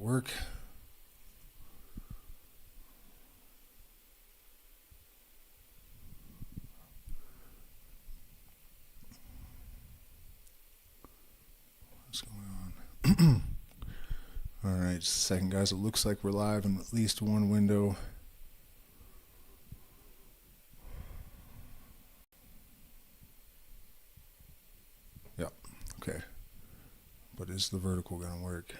work? What's going on? All right, just a second, guys. It looks like we're live in at least one window. Yep, okay. But is the vertical going to work?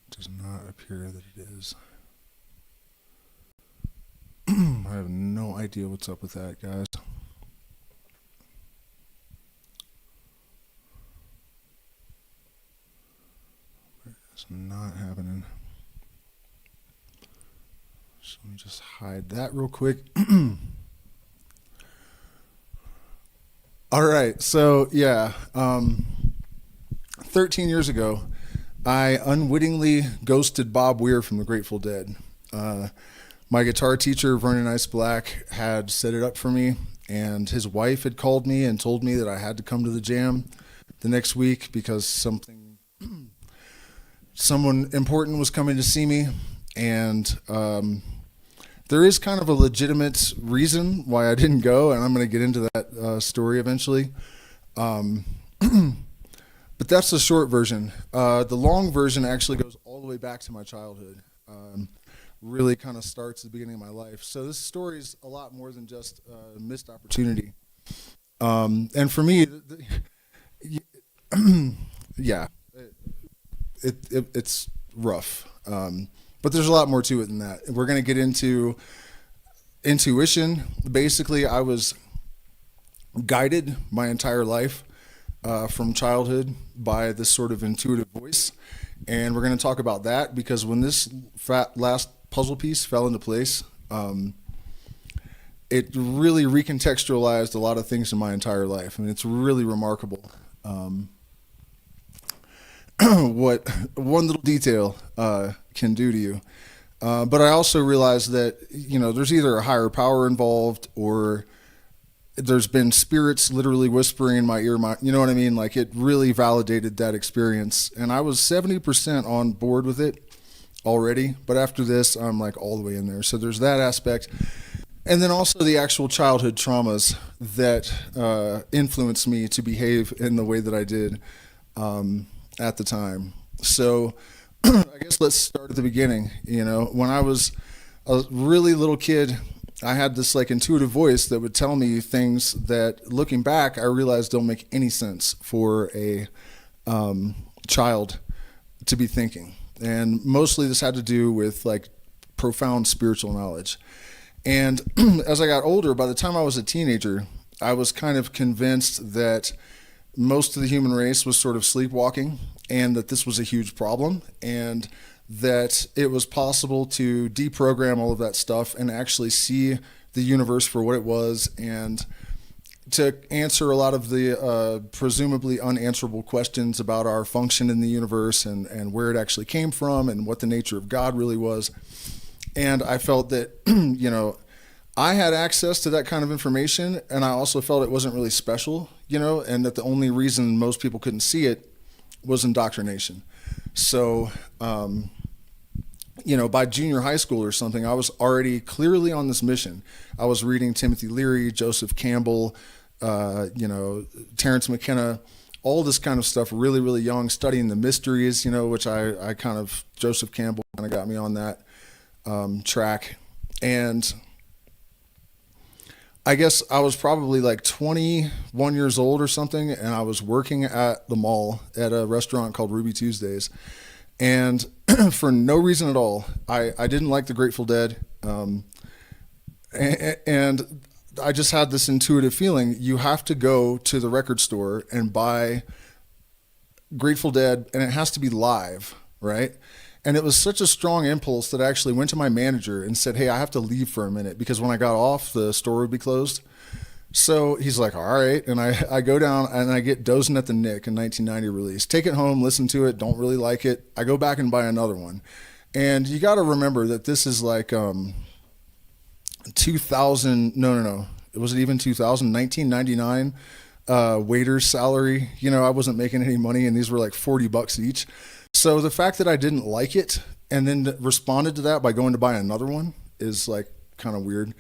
Does not appear that it is. I have no idea what's up with that, guys. It's not happening. So let me just hide that real quick. All right, so yeah, 13 years ago, I unwittingly ghosted Bob Weir from the Grateful Dead. My guitar teacher, Vernon had set it up for me, and his wife had called me and told me that I had to come to the jam the next week because someone important was coming to see me, and there is kind of a legitimate reason why I didn't go, and I'm going to get into that story eventually. But that's the short version. The long version actually goes all the way back to my childhood. Really kind of starts at the beginning of my life. So this story is a lot more than just a missed opportunity. And for me, yeah, it's rough. But there's a lot more to it than that. We're going to get into intuition. Basically, I was guided my entire life from childhood by this sort of intuitive voice. And we're going to talk about that because when this last puzzle piece fell into place, it really recontextualized a lot of things in my entire life. I mean, it's really remarkable what one little detail can do to you. But I also realized that, there's either a higher power involved or there's been spirits literally whispering in my ear. You know what I mean? Like, it really validated that experience. And I was 70% on board with it already. But after this, I'm like all the way in there. So there's that aspect. And then also the actual childhood traumas that influenced me to behave in the way that I did at the time. So I guess let's start at the beginning. When I was a really little kid, I had this like intuitive voice that would tell me things that, looking back, I realized don't make any sense for a child to be thinking. And mostly this had to do with like profound spiritual knowledge. And as I got older, by the time I was a teenager, I was kind of convinced that most of the human race was sort of sleepwalking and that this was a huge problem and that it was possible to deprogram all of that stuff and actually see the universe for what it was and to answer a lot of the presumably unanswerable questions about our function in the universe and where it actually came from and what the nature of God really was. And I felt that, I had access to that kind of information, and I also felt it wasn't really special, and that the only reason most people couldn't see it was indoctrination. So, by junior high school or something, I was already clearly on this mission. I was reading Timothy Leary, Joseph Campbell, Terrence McKenna, all this kind of stuff really, really young, studying the mysteries, which I kind of, Joseph Campbell kind of got me on that track. And I guess I was probably like 21 years old or something, and I was working at the mall at a restaurant called Ruby Tuesdays. And for no reason at all, I didn't like the Grateful Dead. And I just had this intuitive feeling, you have to go to the record store and buy Grateful Dead, and it has to be live, right? And it was such a strong impulse that I actually went to my manager and said, hey, I have to leave for a minute because when I got off, the store would be closed. So he's like, all right. And I go down and I get Dozin' at the Nick, in 1990 release. Take it home, listen to it, don't really like it. I go back and buy another one. And you got to remember that this is like 2000, no. was it even 2000, 1999 waiter's salary. You know, I wasn't making any money, and these were like $40 each. So the fact that I didn't like it and then responded to that by going to buy another one is like kind of weird.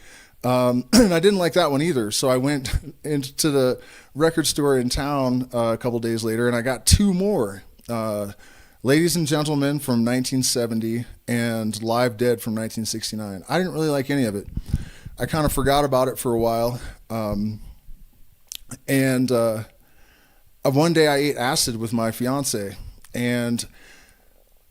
And I didn't like that one either. So I went into the record store in town a couple days later, and I got two more. Ladies and Gentlemen from 1970 and Live Dead from 1969. I didn't really like any of it. I kind of forgot about it for a while. And one day I ate acid with my fiance, and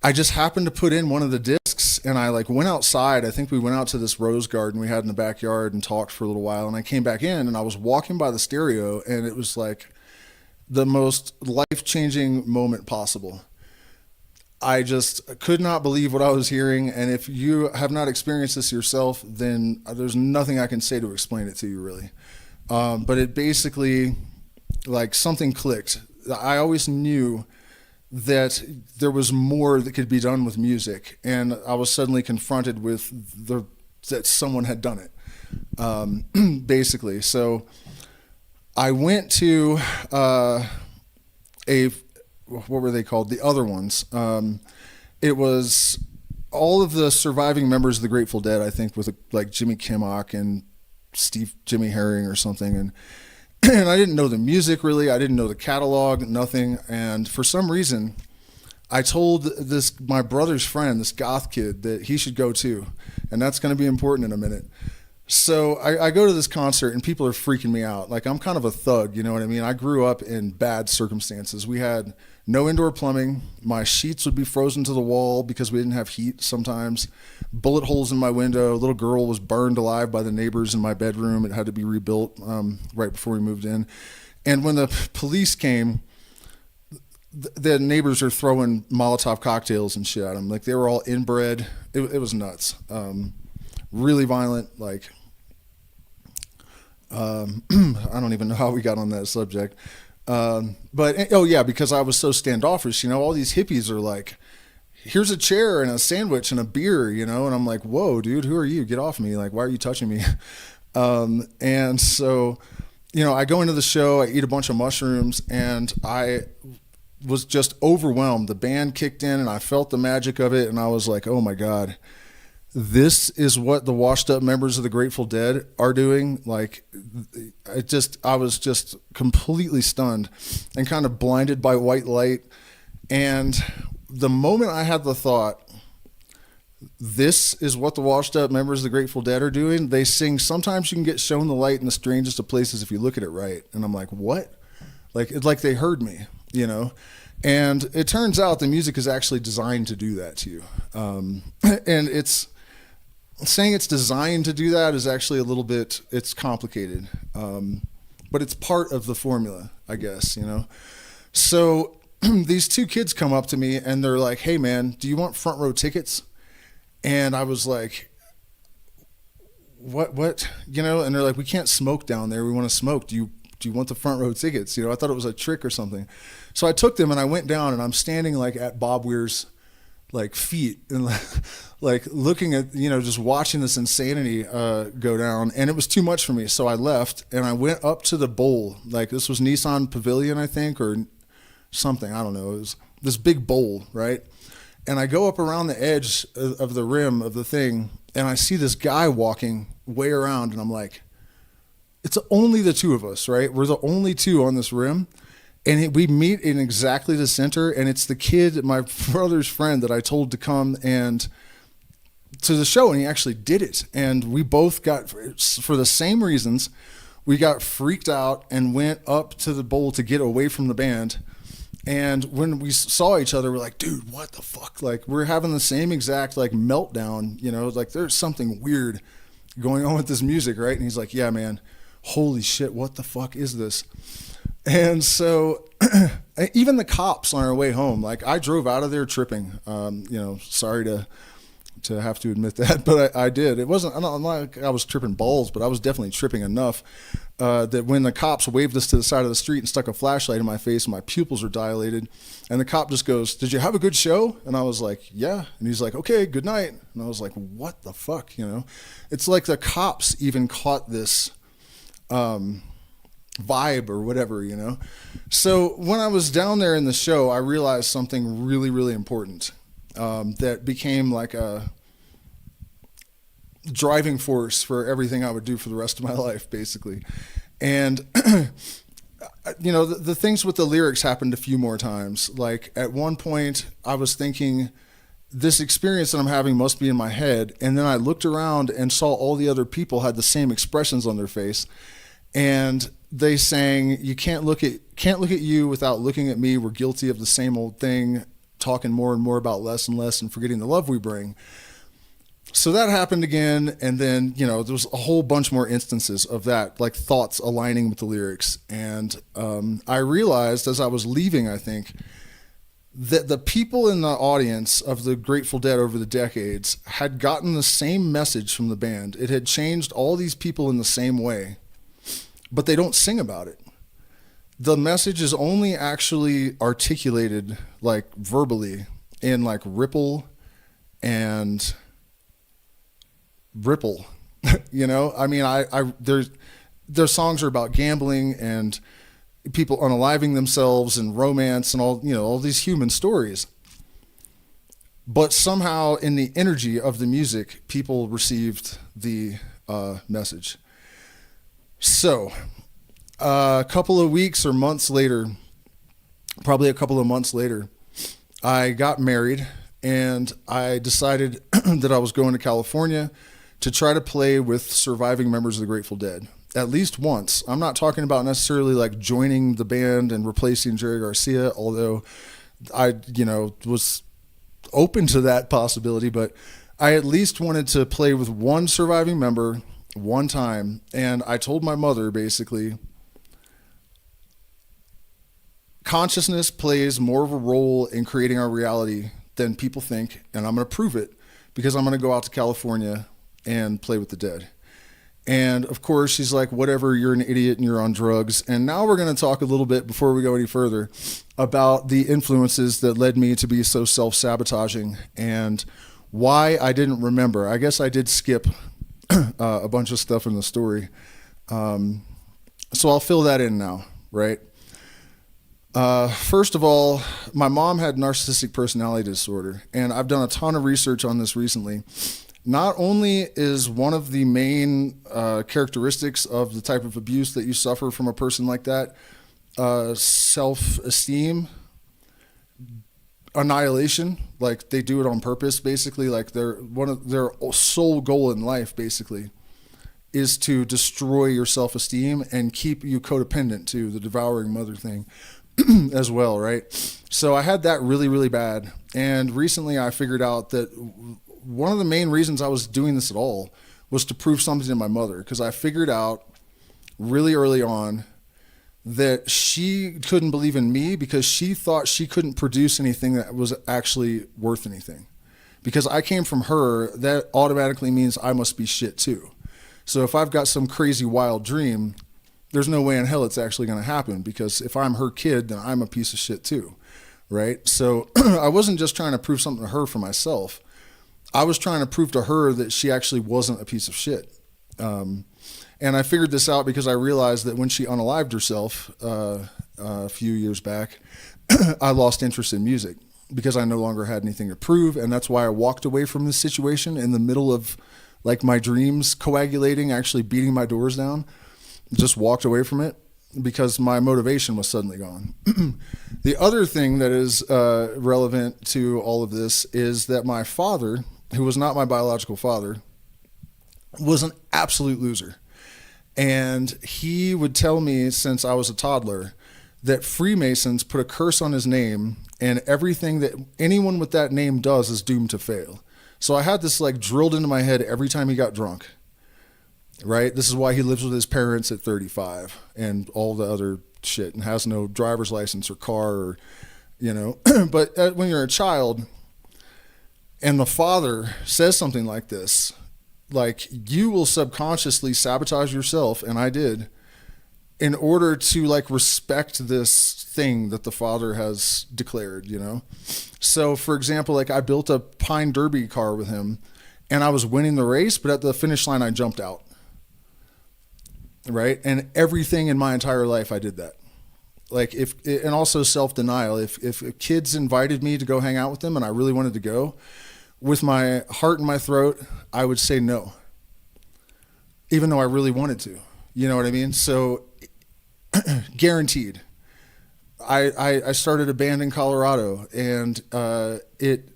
I just happened to put in one of the discs, and I like went outside. I think we went out to this rose garden we had in the backyard and talked for a little while, and I came back in, and I was walking by the stereo, and it was like the most life-changing moment possible. I just could not believe what I was hearing, and if you have not experienced this yourself, then there's nothing I can say to explain it to you, really. But it basically, like, something clicked. I always knew that there was more that could be done with music, and I was suddenly confronted with that someone had done it, basically. So I went to what were they called? The other ones. It was all of the surviving members of the Grateful Dead, I think, with like Jimmy Kimmock and Jimmy Herring or something. And I didn't know the music really. I didn't know the catalog, nothing. And for some reason, I told my brother's friend, this goth kid, that he should go too. And that's going to be important in a minute. So I go to this concert, and people are freaking me out. Like, I'm kind of a thug, you know what I mean? I grew up in bad circumstances. We had no indoor plumbing. My sheets would be frozen to the wall because we didn't have heat sometimes. Bullet holes in my window. A little girl was burned alive by the neighbors in my bedroom. It had to be rebuilt right before we moved in. And when the police came, the neighbors are throwing Molotov cocktails and shit at them. Like, they were all inbred. It was nuts. Really violent, like, I don't even know how we got on that subject. But, oh yeah, because I was so standoffish, you know, all these hippies are like, here's a chair and a sandwich and a beer, you know, and I'm like, whoa, dude, who are you? Get off me. Like, why are you touching me? And so, you know, I go into the show, I eat a bunch of mushrooms, and I was just overwhelmed. The band kicked in, and I felt the magic of it, and I was like, oh my God. This is what the washed up members of the Grateful Dead are doing. Like, I was just completely stunned and kind of blinded by white light. And the moment I had the thought, this is what the washed up members of the Grateful Dead are doing, they sing, sometimes you can get shown the light in the strangest of places if you look at it right. And I'm like, what? Like, it's like they heard me, you know? And it turns out the music is actually designed to do that to you. And saying it's designed to do that is actually a little bit, it's complicated. But it's part of the formula, I guess, you know? So these two kids come up to me and they're like, hey man, do you want front row tickets? And I was like, what, you know? And they're like, we can't smoke down there. We want to smoke. Do you want the front row tickets? You know, I thought it was a trick or something. So I took them and I went down, and I'm standing like at Bob Weir's like feet and like looking at, you know, just watching this insanity go down, and it was too much for me. So I left and I went up to the bowl. Like, this was Nissan Pavilion, I think, or something. I don't know. It was this big bowl, right? And I go up around the edge of the rim of the thing, and I see this guy walking way around, and I'm like, it's only the two of us, right? We're the only two on this rim. And we meet in exactly the center, and it's the kid, my brother's friend, that I told to come and to the show, and he actually did it. And we both got, for the same reasons, we got freaked out and went up to the bowl to get away from the band. And when we saw each other, we're like, dude, what the fuck? Like, we're having the same exact like meltdown, you know, like there's something weird going on with this music, right? And he's like, yeah, man, holy shit, what the fuck is this? And so even the cops on our way home, like, I drove out of there tripping. You know, sorry to have to admit that, but I did. It wasn't, I'm not like I was tripping balls, but I was definitely tripping enough that when the cops waved us to the side of the street and stuck a flashlight in my face, my pupils were dilated. And the cop just goes, did you have a good show? And I was like, yeah. And he's like, okay, good night. And I was like, what the fuck, you know? It's like the cops even caught this vibe or whatever, you know? So when I was down there in the show, I realized something really, really important that became like a driving force for everything I would do for the rest of my life, basically. And, you know, the things with the lyrics happened a few more times. Like at one point I was thinking this experience that I'm having must be in my head. And then I looked around and saw all the other people had the same expressions on their face. And they sang, you can't look at you without looking at me. We're guilty of the same old thing, talking more and more about less and less and forgetting the love we bring. So that happened again. And then, you know, there was a whole bunch more instances of that, like thoughts aligning with the lyrics. And I realized as I was leaving, I think, that the people in the audience of the Grateful Dead over the decades had gotten the same message from the band. It had changed all these people in the same way, but they don't sing about it. The message is only actually articulated like verbally in like ripple and ripple. You know, I mean, their songs are about gambling and people unaliving themselves and romance and all, you know, all these human stories. But somehow in the energy of the music, people received the message. So a couple of weeks or months later, probably a couple of months later, I got married and I decided that I was going to California to try to play with surviving members of the Grateful Dead. At least once. I'm not talking about necessarily like joining the band and replacing Jerry Garcia, although I, you know, was open to that possibility, but I at least wanted to play with one surviving member one time. And I told my mother basically, consciousness plays more of a role in creating our reality than people think, and I'm going to prove it because I'm going to go out to California and play with the Dead. And of course, she's like, whatever, you're an idiot and you're on drugs. And now we're going to talk a little bit before we go any further about the influences that led me to be so self-sabotaging and why I didn't remember. I guess I did skip a bunch of stuff in the story. So I'll fill that in now, right? First of all, my mom had narcissistic personality disorder, and I've done a ton of research on this recently. Not only is one of the main characteristics of the type of abuse that you suffer from a person like that self-esteem annihilation, like they do it on purpose, basically, like one of their sole goal in life, basically, is to destroy your self-esteem and keep you codependent to the devouring mother thing as well, right? So I had that really, really bad, and recently I figured out that one of the main reasons I was doing this at all was to prove something to my mother, because I figured out really early on that she couldn't believe in me because she thought she couldn't produce anything that was actually worth anything. Because I came from her, that automatically means I must be shit too. So if I've got some crazy wild dream, there's no way in hell it's actually going to happen, because if I'm her kid, then I'm a piece of shit too, right? So I wasn't just trying to prove something to her for myself. I was trying to prove to her that she actually wasn't a piece of shit. And I figured this out because I realized that when she unalived herself a few years back, I lost interest in music because I no longer had anything to prove. And that's why I walked away from this situation in the middle of like my dreams coagulating, actually beating my doors down. Just walked away from it because my motivation was suddenly gone. The other thing that is relevant to all of this is that my father, who was not my biological father, was an absolute loser. And he would tell me since I was a toddler that Freemasons put a curse on his name, and everything that anyone with that name does is doomed to fail. So I had this like drilled into my head every time he got drunk, right? This is why he lives with his parents at 35 and all the other shit and has no driver's license or car or, you know, but when you're a child and the father says something like this, like you will subconsciously sabotage yourself, and I did, in order to like respect this thing that the father has declared, you know? So for example, like I built a Pine Derby car with him and I was winning the race, but at the finish line I jumped out. right? And everything in my entire life, I did that. Like and also self-denial. If kids invited me to go hang out with them and I really wanted to go, with my heart in my throat, I would say no, even though I really wanted to. You know what I mean? So guaranteed. I started a band in Colorado, and it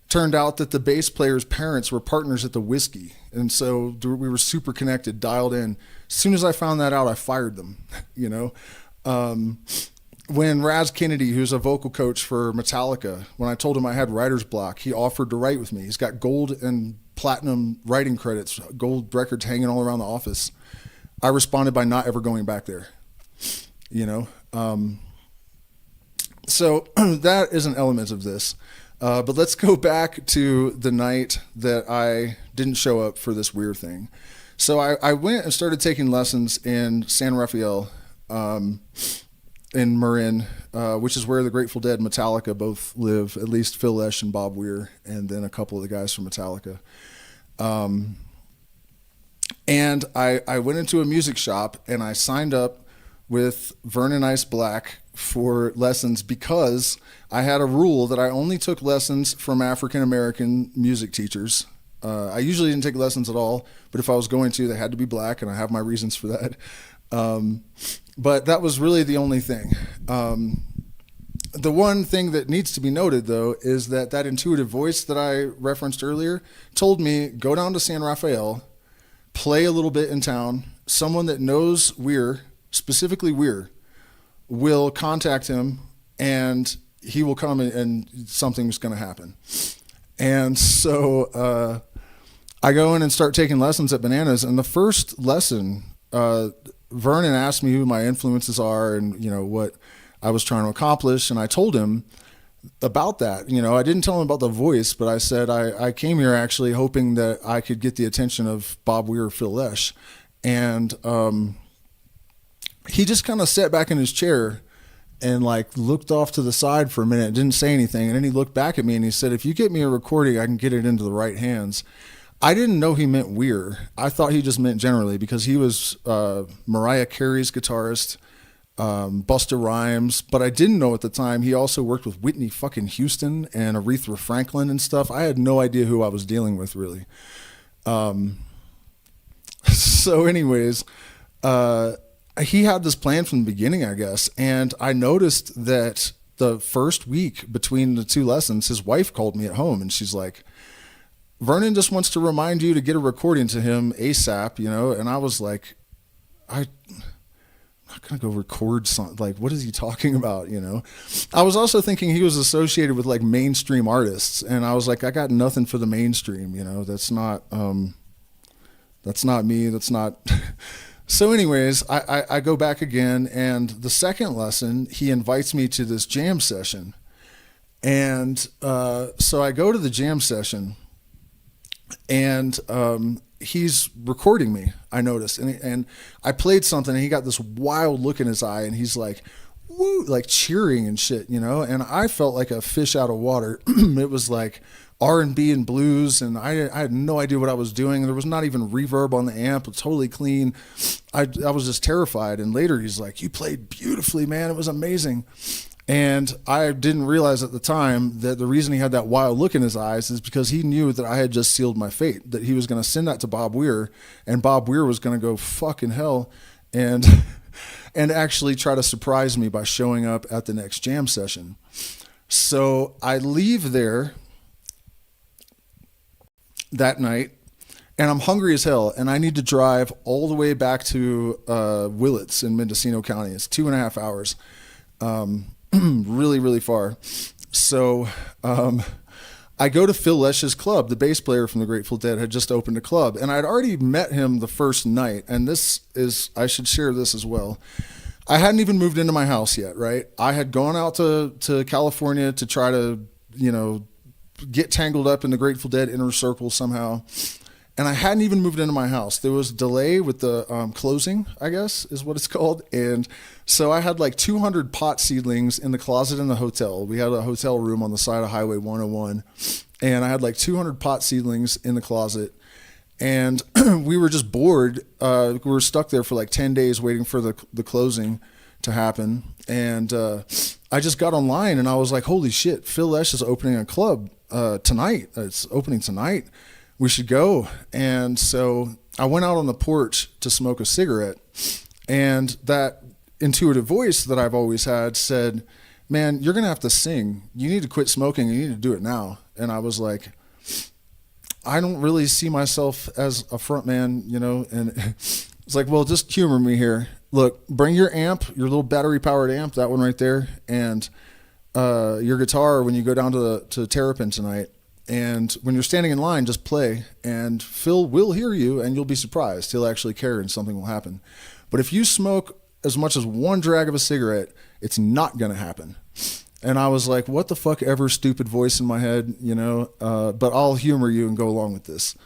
turned out that the bass player's parents were partners at the Whiskey. And so we were super connected, dialed in. As soon as I found that out, I fired them, you know. When Raz Kennedy, who's a vocal coach for Metallica, when I told him I had writer's block, he offered to write with me. He's got gold and platinum writing credits, gold records hanging all around the office. I responded by not ever going back there, you know. So that is an element of this. But let's go back to the night that I didn't show up for this weird thing. So I went and started taking lessons in San Rafael, in Marin, which is where the Grateful Dead and Metallica both live, at least Phil Lesh and Bob Weir, and then a couple of the guys from Metallica. And I went into a music shop and I signed up with Vernon Ice Black for lessons because I had a rule that I only took lessons from African-American music teachers. I usually didn't take lessons at all, but if I was going to, they had to be black, and I have my reasons for that. But that was really the only thing. The one thing that needs to be noted, though, is that intuitive voice that I referenced earlier told me, go down to San Rafael, play a little bit in town. Someone that knows Weir, specifically Weir, will contact him, and he will come and something's going to happen. And so I go in and start taking lessons at Bananas, and the first lesson, Vernon asked me who my influences are and, you know, what I was trying to accomplish. And I told him about that. You know, I didn't tell him about the voice, but I said, I came here actually hoping that I could get the attention of Bob Weir or Phil Lesh. And he just kind of sat back in his chair and like looked off to the side for a minute, didn't say anything. And then he looked back at me and he said, if you get me a recording, I can get it into the right hands. I didn't know he meant Weir. I thought he just meant generally, because he was Mariah Carey's guitarist, Busta Rhymes, but I didn't know at the time he also worked with Whitney fucking Houston and Aretha Franklin and stuff. I had no idea who I was dealing with, really. So anyways, he had this plan from the beginning, I guess, and I noticed that the first week between the two lessons, his wife called me at home and she's like, Vernon just wants to remind you to get a recording to him ASAP, you know? And I was like, I'm not going to go record something. Like, what is he talking about, you know? I was also thinking he was associated with like mainstream artists. And I was like, I got nothing for the mainstream, you know? That's not me. That's not. So anyways, I go back again, and the second lesson, he invites me to this jam session. And so I go to the jam session, and he's recording me, I noticed. And I played something, and he got this wild look in his eye, and he's like, woo, like cheering and shit, you know? And I felt like a fish out of water. It was like R&B and blues, and I had no idea what I was doing. There was not even reverb on the amp. It was totally clean. I was just terrified. And later he's like, you played beautifully, man. It was amazing. And I didn't realize at the time that the reason he had that wild look in his eyes is because he knew that I had just sealed my fate, that he was going to send that to Bob Weir, and Bob Weir was going to go fucking hell and actually try to surprise me by showing up at the next jam session. So I leave there that night, and I'm hungry as hell, and I need to drive all the way back to Willits in Mendocino County. It's 2.5 hours. Really, really far. So I go to Phil Lesh's club. The bass player from the Grateful Dead had just opened a club, and I'd already met him the first night. And this is, I should share this as well. I hadn't even moved into my house yet, right? I had gone out to California to try to, you know, get tangled up in the Grateful Dead inner circle somehow. And I hadn't even moved into my house. There was a delay with the closing, I guess, is what it's called. And so I had like 200 pot seedlings in the closet in the hotel. We had a hotel room on the side of Highway 101. And I had like 200 pot seedlings in the closet. And we were just bored. We were stuck there for like 10 days waiting for the closing to happen. And I just got online and I was like, holy shit, Phil Lesh is opening a club tonight. It's opening tonight. We should go. And so I went out on the porch to smoke a cigarette. And that intuitive voice that I've always had said, man, you're going to have to sing. You need to quit smoking. You need to do it now. And I was like, I don't really see myself as a front man, you know, and it's like, well, just humor me here. Look, bring your amp, your little battery powered amp, that one right there, and your guitar when you go down to Terrapin tonight. And when you're standing in line, just play, and Phil will hear you, and you'll be surprised. He'll actually care, and something will happen. But if you smoke as much as one drag of a cigarette, it's not going to happen. And I was like, what the fuck ever, stupid voice in my head, you know, but I'll humor you and go along with this.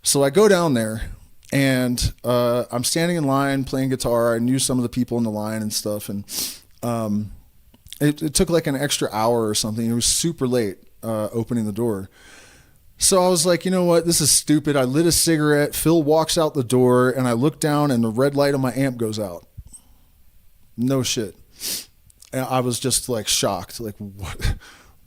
So I go down there and I'm standing in line playing guitar. I knew some of the people in the line and stuff. And it took like an extra hour or something. It was super late opening the door. So I was like, you know what, this is stupid. I lit a cigarette. Phil walks out the door and I look down and the red light on my amp goes out. No shit. And I was just like shocked, like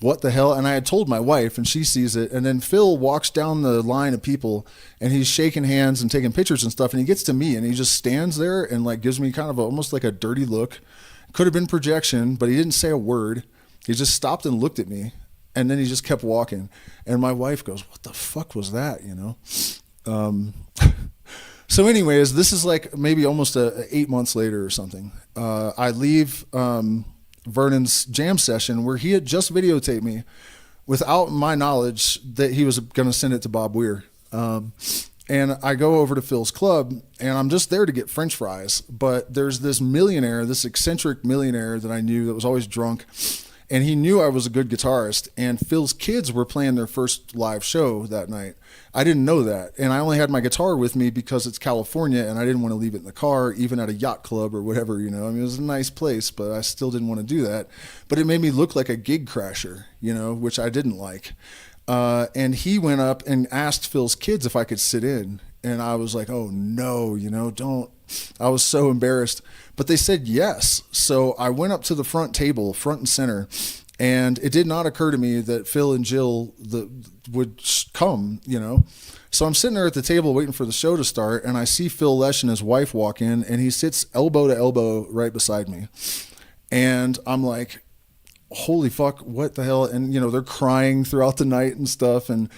what the hell? And I had told my wife and she sees it. And then Phil walks down the line of people and he's shaking hands and taking pictures and stuff. And he gets to me and he just stands there and like gives me kind of almost like a dirty look. Could have been projection, but he didn't say a word. He just stopped and looked at me and then he just kept walking. And my wife goes, what the fuck was that? You know? So anyways, this is like maybe almost 8 months later or something. I leave Vernon's jam session where he had just videotaped me without my knowledge that he was going to send it to Bob Weir. And I go over to Phil's club and I'm just there to get French fries. But there's this millionaire, this eccentric millionaire that I knew that was always drunk. And he knew I was a good guitarist, and Phil's kids were playing their first live show that night. I didn't know that, and I only had my guitar with me because it's California, and I didn't want to leave it in the car, even at a yacht club or whatever, you know. I mean, it was a nice place, but I still didn't want to do that. But it made me look like a gig crasher, you know, which I didn't like. And he went up and asked Phil's kids if I could sit in, and I was like, oh, no, you know, don't. I was so embarrassed, but they said yes. So I went up to the front table, front and center, and it did not occur to me that Phil and Jill would come, you know. So I'm sitting there at the table waiting for the show to start, and I see Phil Lesh and his wife walk in, and he sits elbow to elbow right beside me. And I'm like, holy fuck, what the hell? And, you know, they're crying throughout the night and stuff. And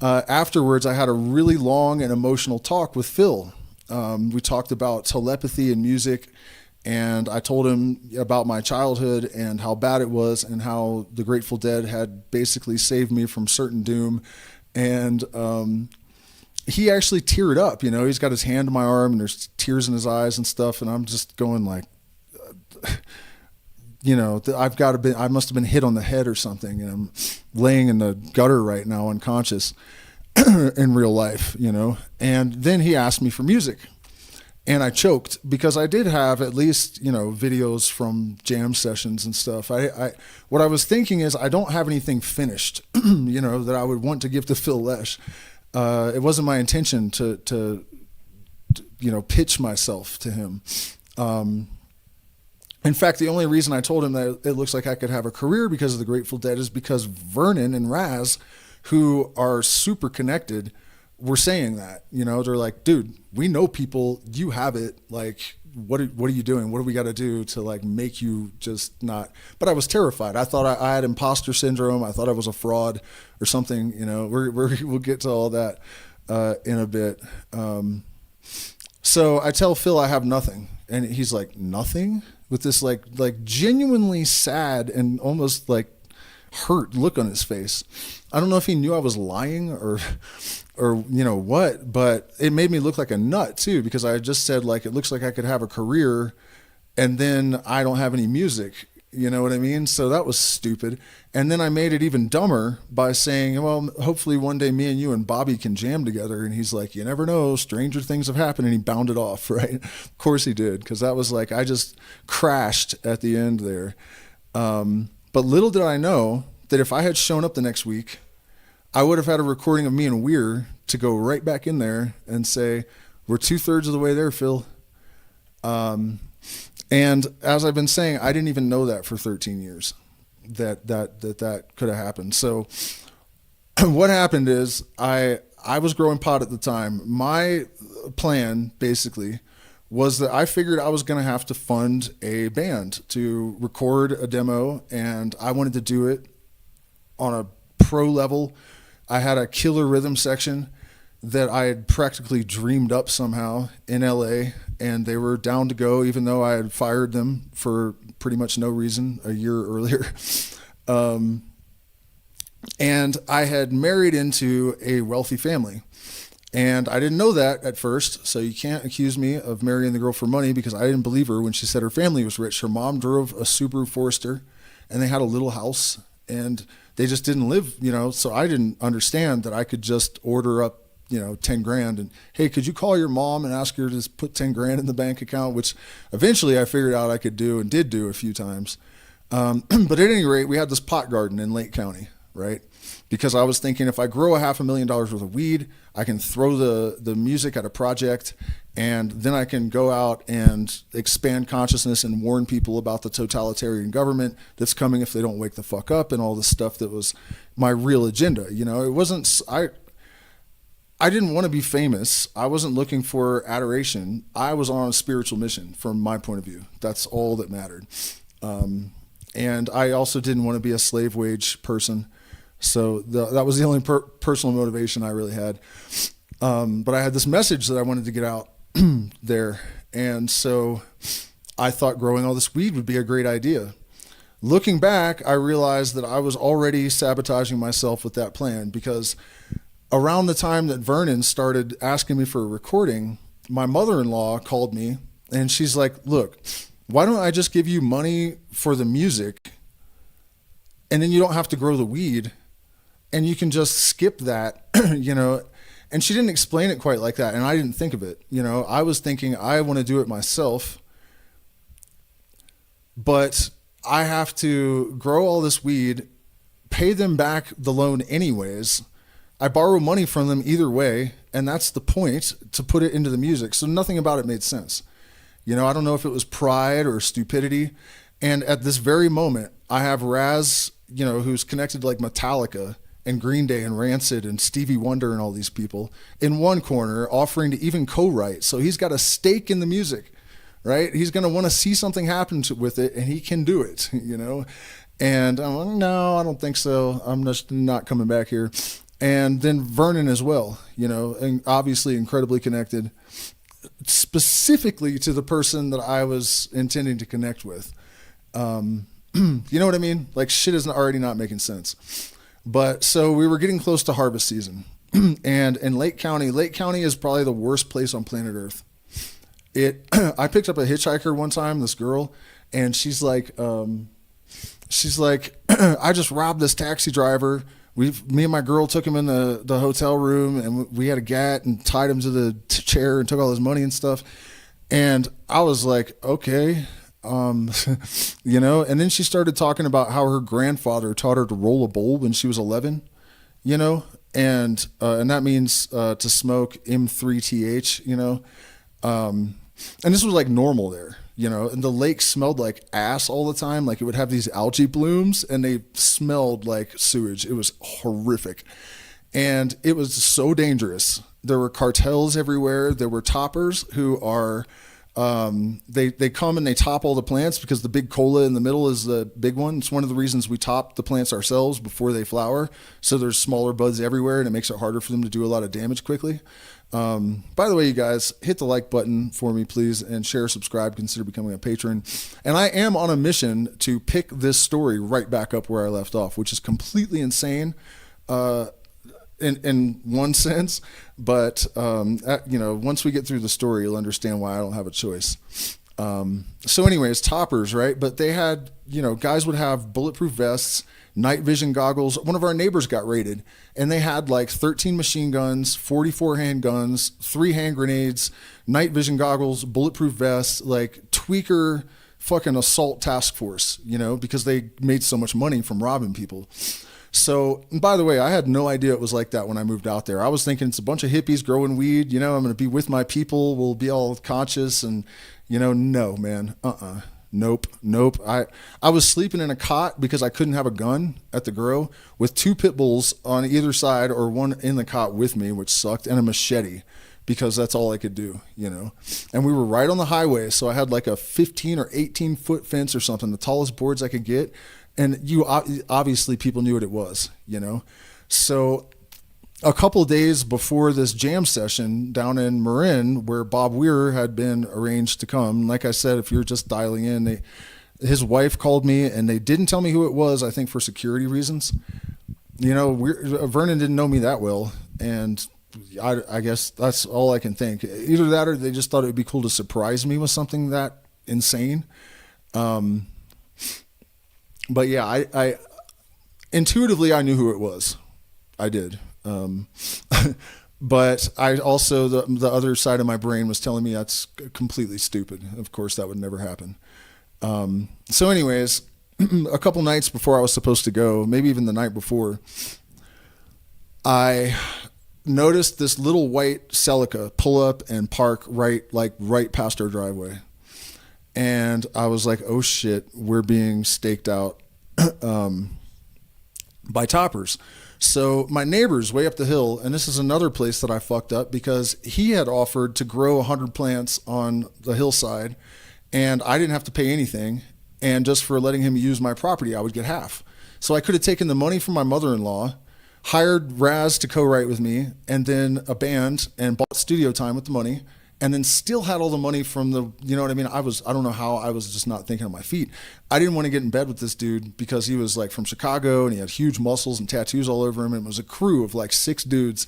afterwards, I had a really long and emotional talk with Phil. We talked about telepathy and music, and I told him about my childhood and how bad it was and how the Grateful Dead had basically saved me from certain doom. And he actually teared up, you know, he's got his hand on my arm and there's tears in his eyes and stuff. And I'm just going like, you know, I must have been hit on the head or something. And I'm laying in the gutter right now, unconscious. In real life, you know. And then he asked me for music and I choked because I did have at least, you know, videos from jam sessions and stuff. What I was thinking is I don't have anything finished, you know, that I would want to give to Phil Lesh. It wasn't my intention to you know, pitch myself to him. In fact, the only reason I told him that it looks like I could have a career because of the Grateful Dead is because Vernon and Raz, who are super connected, were saying that, you know, they're like, dude, we know people, you have it. Like, what are you doing? What do we got to do to like make you just not? But I was terrified. I thought I had imposter syndrome. I thought I was a fraud or something, you know. We'll get to all that in a bit. So I tell Phil I have nothing. And he's like, nothing? With this like genuinely sad and almost like hurt look on his face. I don't know if he knew I was lying or you know what, but it made me look like a nut too, because I just said like, it looks like I could have a career and then I don't have any music, you know what I mean? So that was stupid. And then I made it even dumber by saying, well, hopefully one day me and you and Bobby can jam together. And he's like, you never know, stranger things have happened. And he bounded off, right? Of course he did, because that was like, I just crashed at the end there. But little did I know that if I had shown up the next week, I would have had a recording of me and Weir to go right back in there and say, we're 2/3 of the way there, Phil. And as I've been saying, I didn't even know that for 13 years that could have happened. So what happened is I was growing pot at the time. My plan basically was that I figured I was going to have to fund a band to record a demo, and I wanted to do it on a pro level. I had a killer rhythm section that I had practically dreamed up somehow in LA, and they were down to go, even though I had fired them for pretty much no reason a year earlier. And I had married into a wealthy family, and I didn't know that at first. So you can't accuse me of marrying the girl for money, because I didn't believe her when she said her family was rich. Her mom drove a Subaru Forester, and they had a little house, and they just didn't live, so I didn't understand that I could just order up 10 grand and, hey, could you call your mom and ask her to just put 10 grand in the bank account, which eventually I figured out I could do and did do a few times. But at any rate, we had this pot garden in Lake County, right? Because I was thinking, if I grow $500,000 worth of weed, I can throw the music at a project, and then I can go out and expand consciousness and warn people about the totalitarian government that's coming if they don't wake the fuck up, and all this stuff that was my real agenda. It wasn't, I didn't want to be famous. I wasn't looking for adoration. I was on a spiritual mission from my point of view. That's all that mattered. And I also didn't want to be a slave wage person. So that was the only personal motivation I really had. But I had this message that I wanted to get out there. And so I thought growing all this weed would be a great idea. Looking back, I realized that I was already sabotaging myself with that plan, because around the time that Vernon started asking me for a recording, my mother-in-law called me, and she's like, look, why don't I just give you money for the music, and then you don't have to grow the weed, and you can just skip that, And she didn't explain it quite like that, and I didn't think of it. I was thinking, I want to do it myself, but I have to grow all this weed, pay them back the loan anyways. I borrow money from them either way, and that's the point, to put it into the music. So nothing about it made sense. I don't know if it was pride or stupidity. And at this very moment, I have Raz, who's connected to like Metallica and Green Day and Rancid and Stevie Wonder and all these people in one corner, offering to even co-write. So he's got a stake in the music, right? He's going to want to see something happen with it, and he can do it, And I'm like, no, I don't think so. I'm just not coming back here. And then Vernon as well, and obviously incredibly connected specifically to the person that I was intending to connect with. You know what I mean? Like, shit is already not making sense. But so we were getting close to harvest season, and in Lake County is probably the worst place on planet Earth. I picked up a hitchhiker one time, this girl, and she's like, I just robbed this taxi driver. Me and my girl took him in the hotel room, and we had a gat and tied him to the chair and took all his money and stuff. And I was like, okay, and then she started talking about how her grandfather taught her to roll a bowl when she was 11, and that means to smoke M3TH, and this was like normal there. And the lake smelled like ass all the time. Like, it would have these algae blooms, and they smelled like sewage. It was horrific. And it was so dangerous. There were cartels everywhere. There were toppers who are, they come and they top all the plants, because the big cola in the middle is the big one. It's one of the reasons we top the plants ourselves before they flower. So there's smaller buds everywhere, and it makes it harder for them to do a lot of damage quickly. By the way, you guys, hit the like button for me, please, and share, subscribe, consider becoming a patron. And I am on a mission to pick this story right back up where I left off, which is completely insane in one sense. But, once we get through the story, you'll understand why I don't have a choice. So anyways, toppers, right? But they had, guys would have bulletproof vests, night vision goggles. One of our neighbors got raided, and they had like 13 machine guns, 44 handguns, 3 hand grenades, night vision goggles, bulletproof vests, like tweaker fucking assault task force, because they made so much money from robbing people. So, and by the way, I had no idea it was like that when I moved out there. I was thinking it's a bunch of hippies growing weed. I'm going to be with my people. We'll be all conscious. And, no, man. Nope. Nope. I was sleeping in a cot because I couldn't have a gun at the grow with two pit bulls on either side or one in the cot with me, which sucked, and a machete because that's all I could do. And we were right on the highway. So I had like a 15 or 18 foot fence or something, the tallest boards I could get. And obviously people knew what it was. So a couple of days before this jam session down in Marin, where Bob Weir had been arranged to come, like I said, if you're just dialing in, his wife called me and they didn't tell me who it was, I think for security reasons. Vernon didn't know me that well, and I guess that's all I can think. Either that or they just thought it would be cool to surprise me with something that insane. But yeah, I intuitively I knew who it was. I did. But I also, the other side of my brain was telling me that's completely stupid. Of course, that would never happen. So anyways, a couple nights before I was supposed to go, maybe even the night before, I noticed this little white Celica pull up and park right past our driveway. And I was like, oh shit, we're being staked out by toppers. So my neighbor's way up the hill, and this is another place that I fucked up because he had offered to grow 100 plants on the hillside, and I didn't have to pay anything. And just for letting him use my property, I would get half. So I could have taken the money from my mother-in-law, hired Raz to co-write with me, and then a band, and bought studio time with the money, and then still had all the money from the, you know what I mean? I don't know how I was just not thinking on my feet. I didn't want to get in bed with this dude because he was like from Chicago and he had huge muscles and tattoos all over him. And it was a crew of like 6 dudes.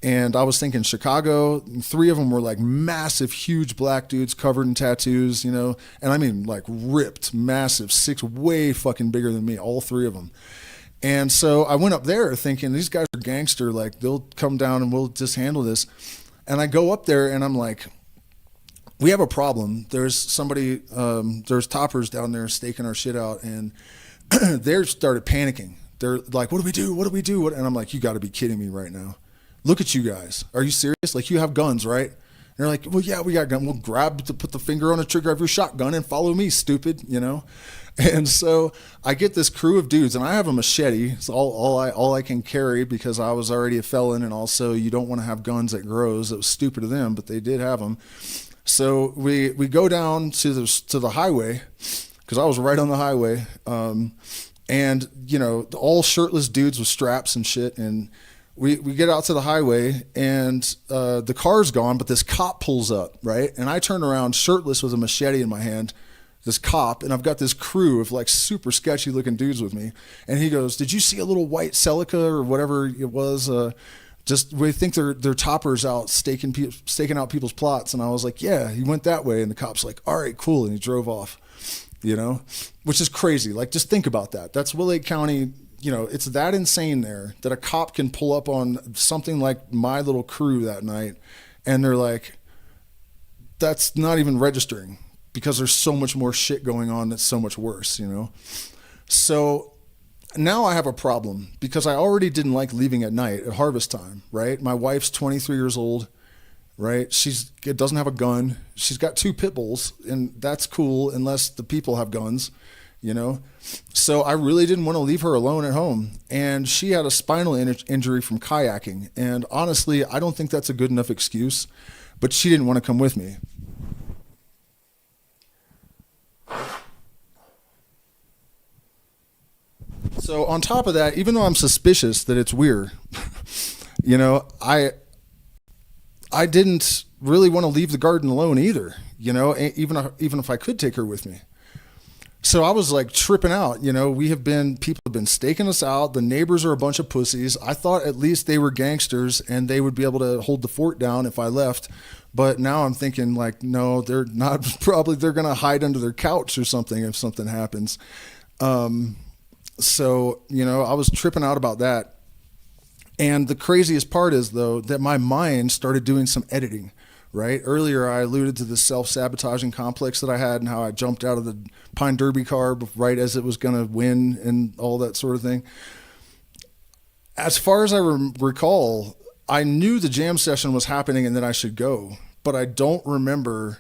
And I was thinking Chicago, 3 of them were like massive, huge black dudes covered in tattoos, and I mean like ripped, massive, 6, way fucking bigger than me, all 3 of them. And so I went up there thinking these guys are gangster, like they'll come down and we'll just handle this. And I go up there and I'm like, we have a problem. There's somebody, there's toppers down there staking our shit out. And they started panicking. They're like, what do we do? What do we do? And I'm like, you got to be kidding me right now. Look at you guys. Are you serious? Like, you have guns, right? And they're like, well, yeah, we got guns. We'll put the finger on the trigger of your shotgun and follow me, stupid, And so I get this crew of dudes, and I have a machete. It's all I can carry because I was already a felon, and also you don't want to have guns at grows. It was stupid of them, but they did have them. So we go down to the highway because I was right on the highway, and all shirtless dudes with straps and shit. And we get out to the highway, and the car's gone, but this cop pulls up, right? And I turn around shirtless with a machete in my hand. This cop, and I've got this crew of like super sketchy looking dudes with me. And he goes, did you see a little white Celica or whatever it was? We think they're toppers out staking out people's plots. And I was like, yeah, he went that way. And the cop's like, all right, cool. And he drove off, which is crazy. Like, just think about that. That's Willake County. It's that insane there that a cop can pull up on something like my little crew that night. And they're like, that's not even registering. Because there's so much more shit going on that's so much worse, So now I have a problem because I already didn't like leaving at night at harvest time, right? My wife's 23 years old, right? It doesn't have a gun. She's got 2 pit bulls, and that's cool unless the people have guns, So I really didn't want to leave her alone at home. And she had a spinal injury from kayaking. And honestly, I don't think that's a good enough excuse, but she didn't want to come with me. So on top of that, even though I'm suspicious that it's Weir, I didn't really want to leave the garden alone either, even if I could take her with me. So I was like tripping out, people have been staking us out. The neighbors are a bunch of pussies. I thought at least they were gangsters and they would be able to hold the fort down if I left. But now I'm thinking like, no, they're not. Probably they're going to hide under their couch or something if something happens. So, I was tripping out about that. And the craziest part is, though, that my mind started doing some editing, right? Earlier, I alluded to the self-sabotaging complex that I had and how I jumped out of the Pine Derby car right as it was going to win and all that sort of thing. As far as I recall, I knew the jam session was happening and that I should go, but I don't remember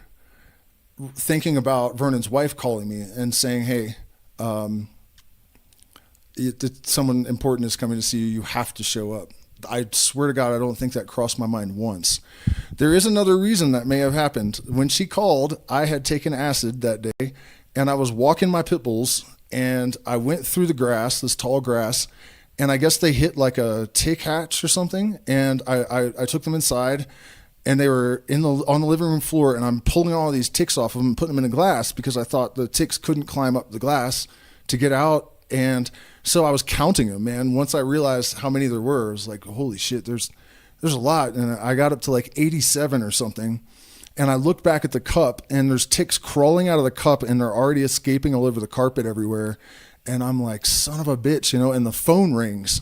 thinking about Vernon's wife calling me and saying, "Hey, um, someone important is coming to see you. You have to show up." I swear to God, I don't think that crossed my mind once. There is another reason that may have happened. When she called, I had taken acid that day, and I was walking my pit bulls, and I went through the grass, this tall grass, and I guess they hit like a tick hatch or something, and I took them inside, and they were on the living room floor, and I'm pulling all these ticks off of them and putting them in a glass because I thought the ticks couldn't climb up the glass to get out. And so I was counting them, man. Once I realized how many there were, I was like, holy shit, there's a lot. And I got up to like 87 or something. And I looked back at the cup, and there's ticks crawling out of the cup, and they're already escaping all over the carpet everywhere. And I'm like, son of a bitch, and the phone rings.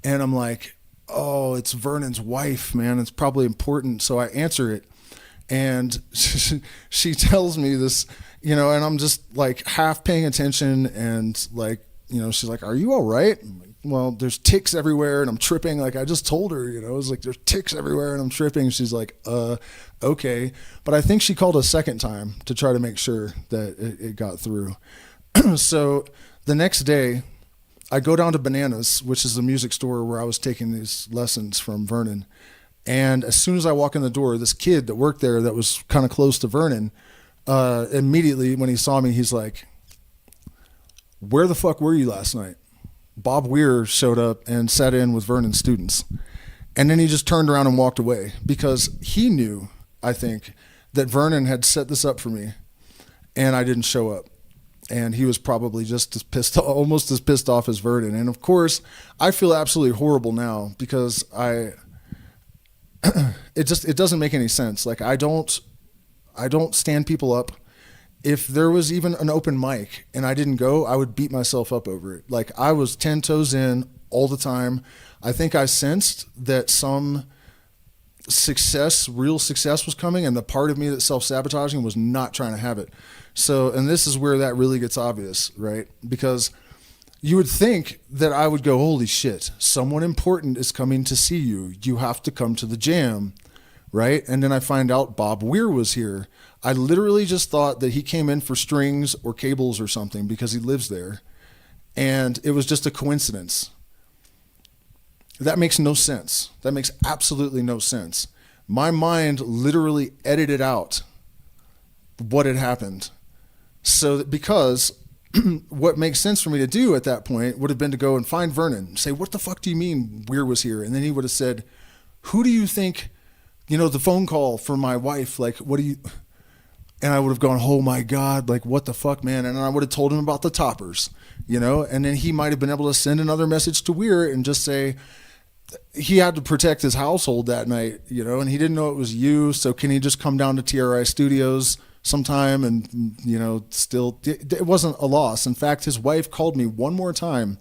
And I'm like, oh, it's Vernon's wife, man. It's probably important. So I answer it. And she tells me this, and I'm just like half paying attention, and like, she's like, "Are you all right?" I'm like, well, there's ticks everywhere and I'm tripping. Like I just told her, it was like, there's ticks everywhere and I'm tripping. She's like, okay. But I think she called a second time to try to make sure that it got through. So the next day I go down to Bananas, which is the music store where I was taking these lessons from Vernon. And as soon as I walk in the door, this kid that worked there that was kind of close to Vernon, immediately when he saw me, he's like, "Where the fuck were you last night?" Bob Weir showed up and sat in with Vernon's students. And then he just turned around and walked away because he knew, I think, that Vernon had set this up for me and I didn't show up. And he was probably just almost as pissed off as Vernon. And of course, I feel absolutely horrible now because it doesn't make any sense. Like I don't stand people up. If there was even an open mic and I didn't go, I would beat myself up over it. Like I was 10 toes in all the time. I think I sensed that some real success was coming, and the part of me that's self-sabotaging was not trying to have it. So, and this is where that really gets obvious, right? Because you would think that I would go, holy shit, someone important is coming to see you. You have to come to the jam, right? And then I find out Bob Weir was here. I literally just thought that he came in for strings or cables or something because he lives there. And it was just a coincidence. That makes no sense. That makes absolutely no sense. My mind literally edited out what had happened. So that because what makes sense for me to do at that point would have been to go and find Vernon and say, "What the fuck do you mean Weir was here?" And then he would have said, "Who do you think, the phone call for my wife, like, what do you..." And I would have gone, "Oh my God, like what the fuck, man?" And I would have told him about the toppers, and then he might have been able to send another message to Weir and just say he had to protect his household that night, and he didn't know it was you. So can he just come down to TRI Studios sometime? And, still, it wasn't a loss. In fact, his wife called me one more time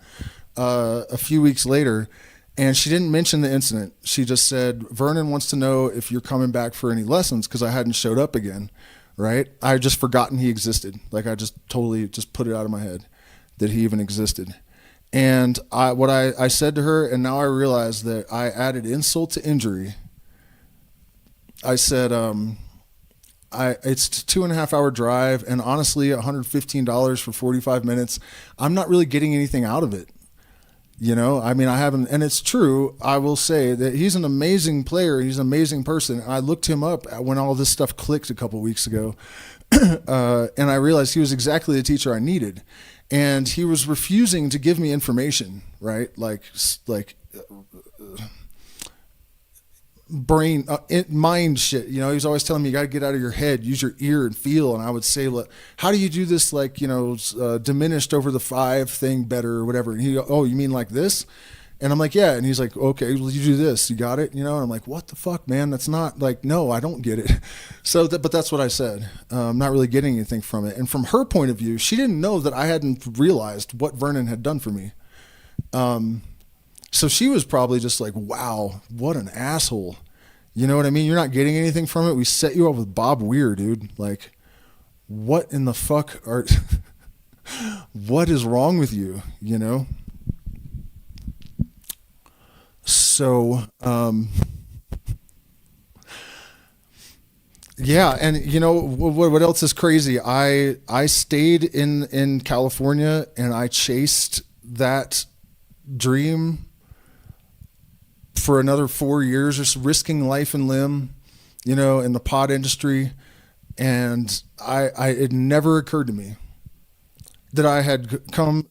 a few weeks later, and she didn't mention the incident. She just said, "Vernon wants to know if you're coming back for any lessons," because I hadn't showed up again. Right? I had just forgotten he existed. Like I just totally just put it out of my head that he even existed. And what I said to her, and now I realize that I added insult to injury. I said, it's a 2.5 hour drive, and honestly, $115 for 45 minutes. I'm not really getting anything out of it. I mean, I haven't, and it's true. I will say that he's an amazing player. He's an amazing person. I looked him up when all this stuff clicked a couple weeks ago, and I realized he was exactly the teacher I needed. And he was refusing to give me information, right? Like brain, mind shit. He was always telling me, you got to get out of your head, use your ear and feel. And I would say, "Look, how do you do this? Like, diminished over the 5 thing better or whatever." And he go, "Oh, you mean like this?" And I'm like, "Yeah." And he's like, "Okay, well, you do this, you got it?" And I'm like, "What the fuck, man? That's not like, no, I don't get it." So but that's what I said. I'm not really getting anything from it. And from her point of view, she didn't know that I hadn't realized what Vernon had done for me. So she was probably just like, "Wow, what an asshole." You know what I mean? You're not getting anything from it. We set you up with Bob Weir, dude. Like, what in the fuck what is wrong with you, So, yeah, and you know what else is crazy? I stayed in California and I chased that dream for another 4 years, just risking life and limb, you know, in the pod industry. And it never occurred to me that I had come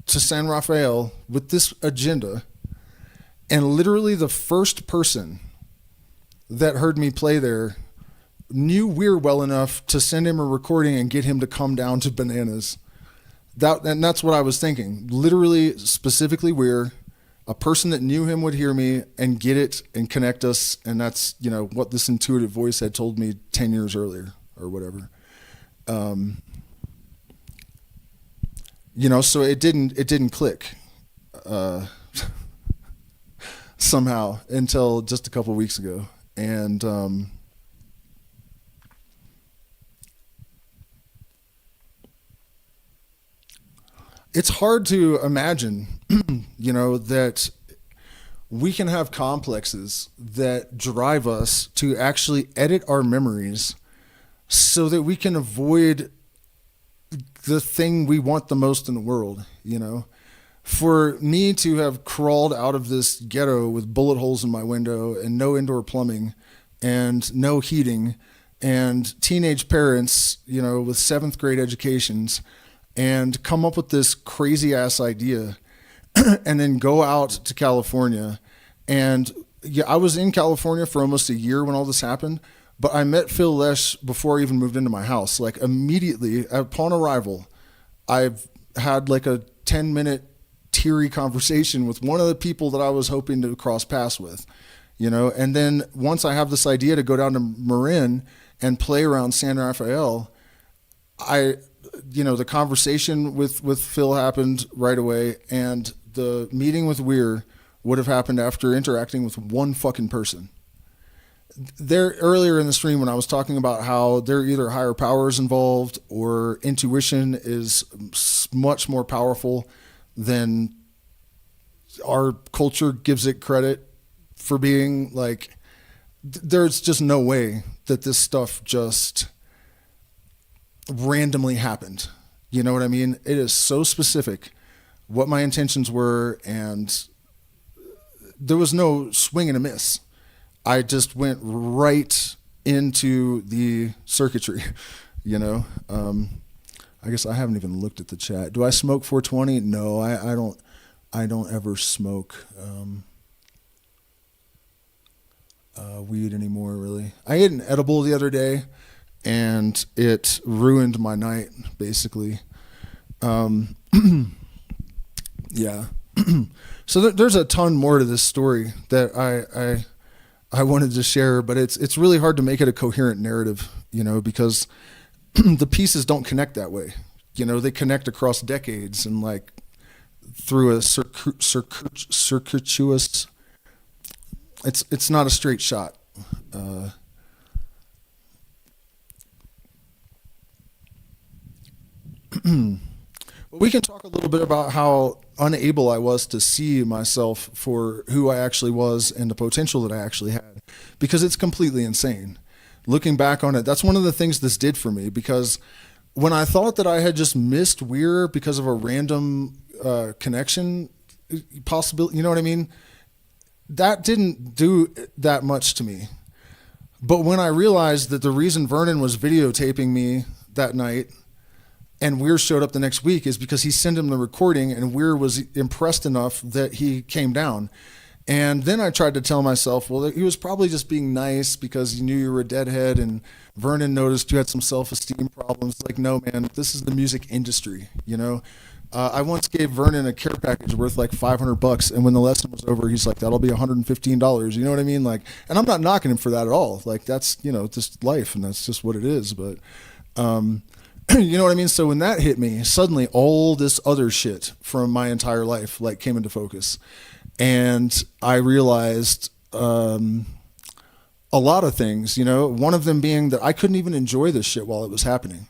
to San Rafael with this agenda, and literally the first person that heard me play there knew Weir well enough to send him a recording and get him to come down to Bananas. And that's what I was thinking. Literally, specifically Weir, a person that knew him would hear me and get it and connect us. And that's, you know, what this intuitive voice had told me 10 years earlier or whatever. You know, so it didn't click somehow until just a couple of weeks ago. And it's hard to imagine, you know, that we can have complexes that drive us to actually edit our memories so that we can avoid the thing we want the most in the world, you know. For me to have crawled out of this ghetto with bullet holes in my window and no indoor plumbing and no heating and teenage parents, you know, with 7th grade educations, and come up with this crazy ass idea and then go out to California. And yeah, I was in California for almost a year when all this happened, but I met Phil Lesh before I even moved into my house. Like immediately upon arrival, I've had like a 10-minute teary conversation with one of the people that I was hoping to cross paths with, you know. And then once I have this idea to go down to Marin and play around San Rafael, you know, the conversation with Phil happened right away, and the meeting with Weir would have happened after interacting with one fucking person. There earlier in the stream when I was talking about how there are either higher powers involved or intuition is much more powerful than our culture gives it credit for being, like, there's just no way that this stuff just randomly happened. You know what I mean? It is so specific what my intentions were, and there was no swing and a miss. I just went right into the circuitry, you know. I guess I haven't even looked at the chat. Do I smoke 420? No, I don't ever smoke weed anymore, really. I ate an edible the other day, and it ruined my night, basically. Yeah. So there's a ton more to this story that I wanted to share, but it's really hard to make it a coherent narrative, you know, because the pieces don't connect that way. You know, they connect across decades and like through a circuitous. It's not a straight shot. We can talk a little bit about how unable I was to see myself for who I actually was and the potential that I actually had, because it's completely insane. Looking back on it, that's one of the things this did for me, because when I thought that I had just missed Weir because of a random connection possibility, you know what I mean? That didn't do that much to me. But when I realized that the reason Vernon was videotaping me that night and Weir showed up the next week is because he sent him the recording, and Weir was impressed enough that he came down. And then I tried to tell myself, well, he was probably just being nice because he knew you were a deadhead, and Vernon noticed you had some self-esteem problems. Like, no, man, this is the music industry, you know? I once gave Vernon a care package worth like $500, and when the lesson was over, he's like, that'll be $115. You know what I mean? Like, and I'm not knocking him for that at all. Like, that's, you know, just life, and that's just what it is. But, you know what I mean? So when that hit me, suddenly all this other shit from my entire life like came into focus. And I realized a lot of things, you know, one of them being that I couldn't even enjoy this shit while it was happening,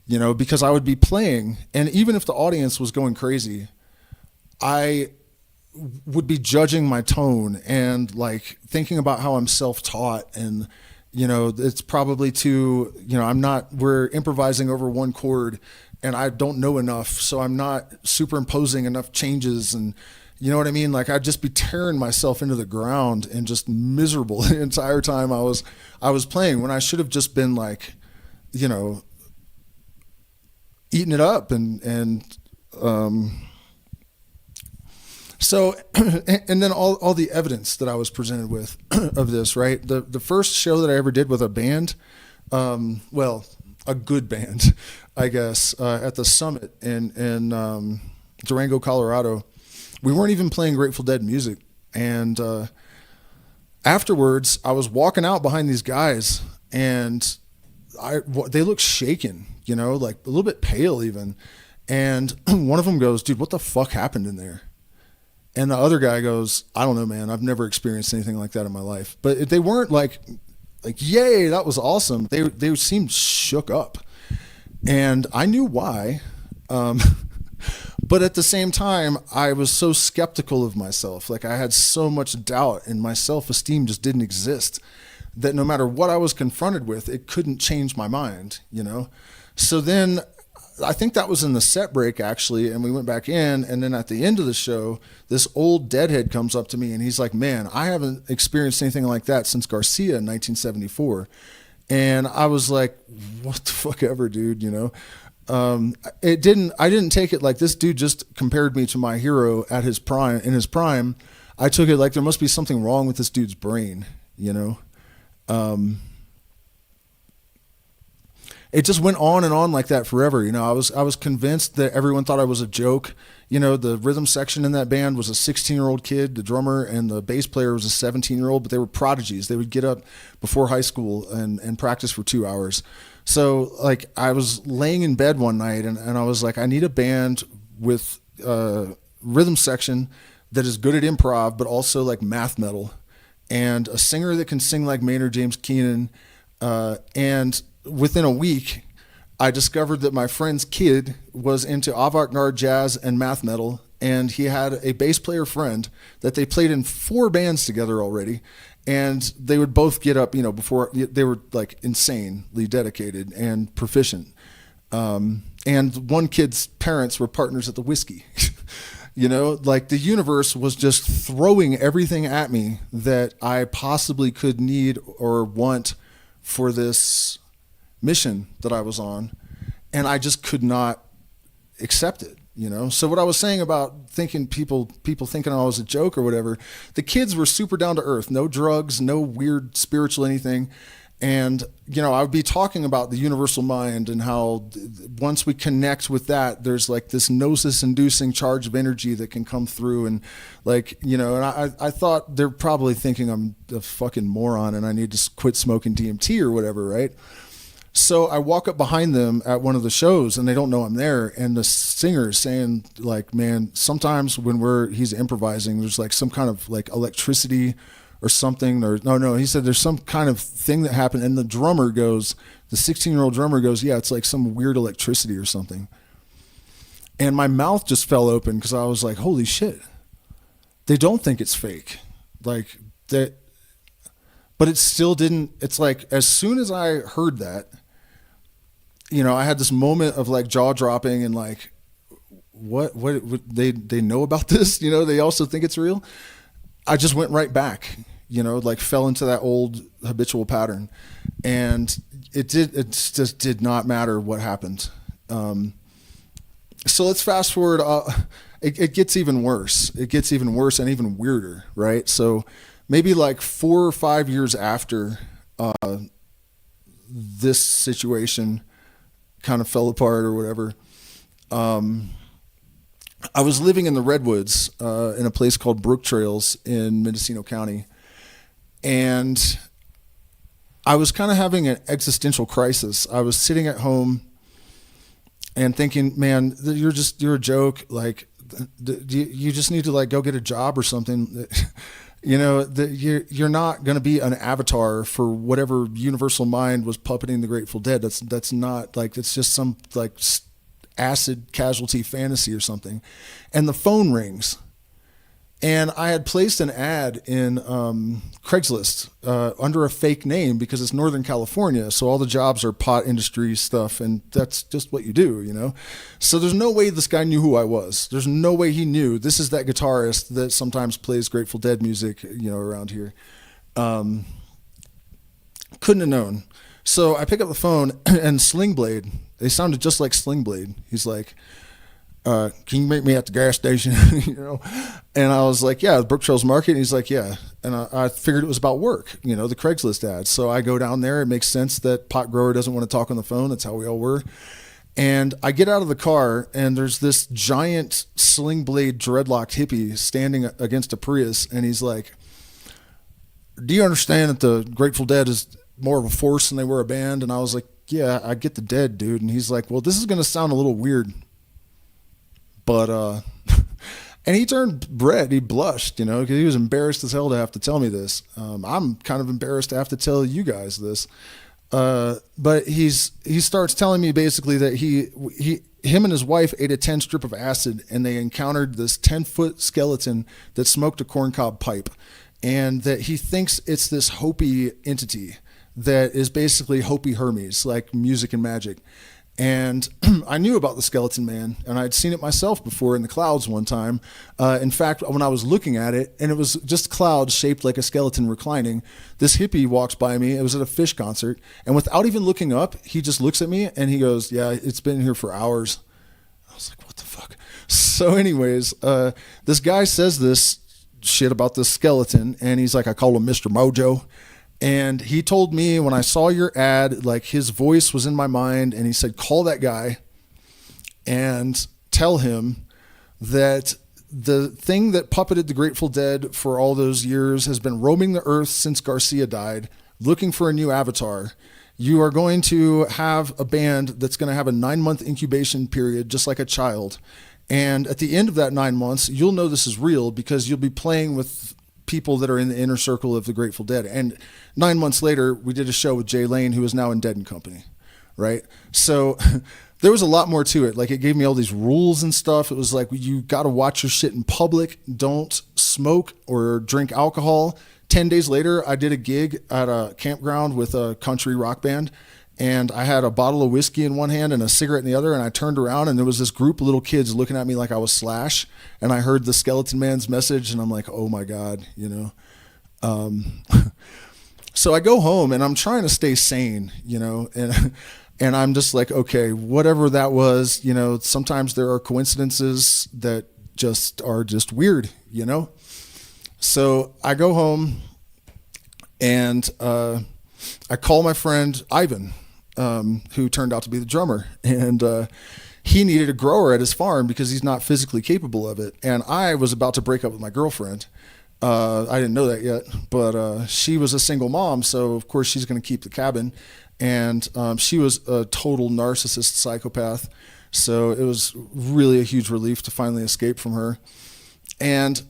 you know, because I would be playing, and even if the audience was going crazy, I would be judging my tone and like thinking about how I'm self-taught, and it's probably too, we're improvising over one chord and I don't know enough, so I'm not superimposing enough changes, and you know what I mean? Like I'd just be tearing myself into the ground and just miserable the entire time I was playing, when I should have just been like, eating it up and so, and then all the evidence that I was presented with of this, right? The first show that I ever did with a band, well, a good band, I guess, at the Summit in Durango, Colorado. We weren't even playing Grateful Dead music. And afterwards, I was walking out behind these guys, and they looked shaken, like a little bit pale even. And one of them goes, "Dude, what the fuck happened in there?" And the other guy goes, "I don't know, man. I've never experienced anything like that in my life." But they weren't like, "Yay, that was awesome." They seemed shook up, and I knew why. But at the same time, I was so skeptical of myself. Like I had so much doubt, and my self-esteem just didn't exist, that no matter what I was confronted with, it couldn't change my mind. So then, I think that was in the set break actually, and we went back in, and then at the end of the show, this old deadhead comes up to me and he's like, "Man, I haven't experienced anything like that since Garcia in 1974. And I was like, "What the fuck ever, dude," I didn't take it like this dude just compared me to my hero at his prime, in his prime. I took it like there must be something wrong with this dude's brain, It just went on and on like that forever. I was convinced that everyone thought I was a joke. The rhythm section in that band was a 16-year-old kid, the drummer, and the bass player was a 17-year-old, but they were prodigies. They would get up before high school and practice for 2 hours. So like I was laying in bed one night and I was like, I need a band with a rhythm section that is good at improv, but also like math metal, and a singer that can sing like Maynard James Keenan, and within a week, I discovered that my friend's kid was into avant-garde jazz and math metal, and he had a bass player friend that they played in 4 bands together already, and they would both get up, before they were like insanely dedicated and proficient. And one kid's parents were partners at the Whiskey. Like the universe was just throwing everything at me that I possibly could need or want for this mission that I was on, and I just could not accept it. So what I was saying about thinking people thinking I was a joke or whatever, the kids were super down to earth, no drugs, no weird spiritual anything. And I would be talking about the universal mind and how once we connect with that, there's like this gnosis inducing charge of energy that can come through, and like, and I thought they're probably thinking I'm a fucking moron and I need to quit smoking DMT or whatever, right? So I walk up behind them at one of the shows and they don't know I'm there. And the singer is saying like, "Man, sometimes when he's improvising, there's like some kind of like electricity or something." Or no, he said there's some kind of thing that happened. And the 16-year-old drummer goes, "Yeah, it's like some weird electricity or something." And my mouth just fell open because I was like, holy shit, they don't think it's fake. Like that. But it still didn't, it's like, as soon as I heard that, I had this moment of like jaw dropping and like, what they know about this? They also think it's real. I just went right back, like fell into that old habitual pattern, and it just did not matter what happened. So let's fast forward. It gets even worse. It gets even worse and even weirder, right? So maybe like 4 or 5 years after this situation kind of fell apart or whatever, I was living in the Redwoods in a place called Brook Trails in Mendocino County, and I was kind of having an existential crisis. I was sitting at home and thinking, "Man, you're a joke. Like, you just need to like go get a job or something." You're not going to be an avatar for whatever universal mind was puppeting the Grateful Dead. That's not like, it's just some like acid casualty fantasy or something. And the phone rings, And I had placed an ad in Craigslist under a fake name because it's Northern California. So all the jobs are pot industry stuff. And that's just what you do, you know? So there's no way this guy knew who I was. There's no way he knew this is that guitarist that sometimes plays Grateful Dead music, you know, around here. Couldn't have known. So I pick up the phone and Sling Blade, they sounded just like Sling Blade. He's like, can you meet me at the gas station? You know? And I was like, yeah, Brook Trails Market. And he's like, yeah. And I figured it was about work, you know, the Craigslist ad. So I go down there. It makes sense that pot grower doesn't want to talk on the phone. That's how we all were. And I get out of the car and there's this giant Sling Blade dreadlocked hippie standing against a Prius. And he's like, do you understand that the Grateful Dead is more of a force than they were a band? And I was like, yeah, I get the Dead, dude. And he's like, well, this is going to sound a little weird. But, and he turned red. He blushed, you know, because he was embarrassed as hell to have to tell me this. I'm kind of embarrassed to have to tell you guys this. But he starts telling me basically that him and his wife ate a 10 strip of acid and they encountered this 10-foot skeleton that smoked a corncob pipe, and that he thinks it's this Hopi entity that is basically Hopi Hermes, like music and magic. And I knew about the Skeleton Man, and I'd seen it myself before in the clouds one time. In fact, when I was looking at it, and it was just clouds shaped like a skeleton reclining, this hippie walks by me. It was at a Fish concert, and without even looking up, he just looks at me, and he goes, yeah, it's been here for hours. I was like, what the fuck? So anyways, this guy says this shit about this skeleton, and he's like, I call him Mr. Mojo. And he told me when I saw your ad, like his voice was in my mind, and he said, call that guy and tell him that the thing that puppeted the Grateful Dead for all those years has been roaming the earth since Garcia died, looking for a new avatar. You are going to have a band that's going to have a 9-month incubation period, just like a child. And at the end of that 9 months, you'll know this is real because you'll be playing with people that are in the inner circle of the Grateful Dead. And 9 months later, we did a show with Jay Lane, who is now in Dead & Company, right? So there was a lot more to it. Like, it gave me all these rules and stuff. It was like, you got to watch your shit in public. Don't smoke or drink alcohol. 10 days later, I did a gig at a campground with a country rock band, and I had a bottle of whiskey in one hand and a cigarette in the other, and I turned around, and there was this group of little kids looking at me like I was Slash, and I heard the Skeleton Man's message, and I'm like, oh my God, you know? So I go home, and I'm trying to stay sane, you know, and I'm just like, okay, whatever that was, you know, sometimes there are coincidences that just are just weird, you know? So I go home, and I call my friend Ivan, who turned out to be the drummer, and he needed a grower at his farm because he's not physically capable of it. And I was about to break up with my girlfriend. I didn't know that yet, but she was a single mom, so of course she's going to keep the cabin. And she was a total narcissist psychopath, so it was really a huge relief to finally escape from her. And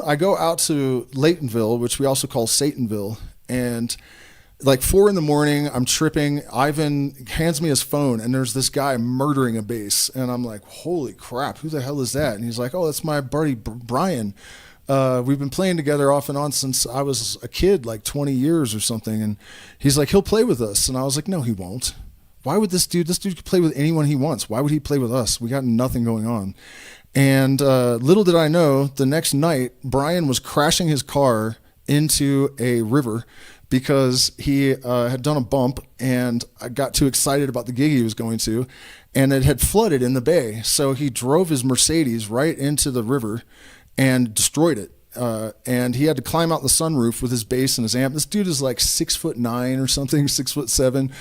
I go out to Laytonville, which we also call Satanville, and like 4 a.m, I'm tripping. Ivan hands me his phone, and there's this guy murdering a bass, and I'm like, holy crap, who the hell is that? And he's like, oh, that's my buddy Brian. We've been playing together off and on since I was a kid, like 20 years or something. And he's like, he'll play with us. And I was like, no, he won't. Why would this dude could play with anyone he wants. Why would he play with us? We got nothing going on. And little did I know, the next night, Brian was crashing his car into a river because he had done a bump, and I got too excited about the gig he was going to, and it had flooded in the bay. So he drove his Mercedes right into the river and destroyed it. And he had to climb out the sunroof with his bass and his amp. This dude is like 6'9" or something, 6'7",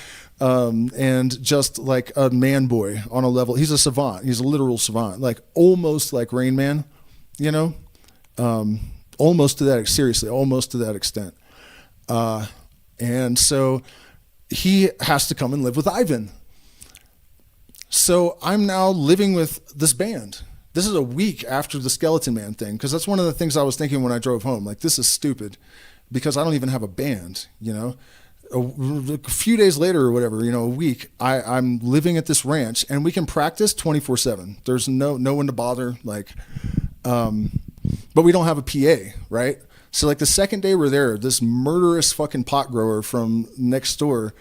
and just like a man boy on a level. He's a savant. He's a literal savant, like almost like Rain Man, you know, almost to that. Seriously, almost to that extent. And so he has to come and live with Ivan. So I'm now living with this band. This is a week after the Skeleton Man thing, because that's one of the things I was thinking when I drove home. Like, this is stupid, because I don't even have a band, you know? A few days later or whatever, you know, a week, I'm living at this ranch, and we can practice 24/7. There's no one to bother. Like, but we don't have a PA, right? So like the second day we're there, this murderous fucking pot grower from next door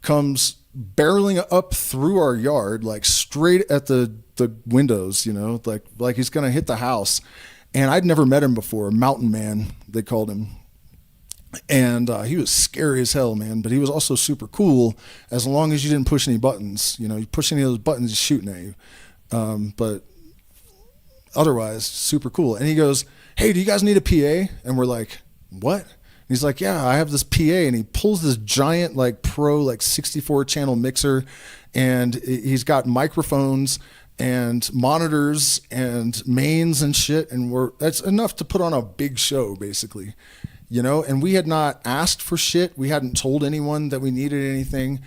comes barreling up through our yard, like straight at the windows, you know, like he's gonna hit the house. And I'd never met him before. Mountain Man, they called him. And he was scary as hell, man. But he was also super cool as long as you didn't push any buttons. You know, you push any of those buttons, he's shooting at you. But otherwise, super cool. And he goes, hey, do you guys need a PA? And we're like, what? And he's like, yeah, I have this PA. And he pulls this giant, like, pro, like, 64-channel mixer. And he's got microphones and monitors and mains and shit. And that's enough to put on a big show, basically. You know, and we had not asked for shit. We hadn't told anyone that we needed anything.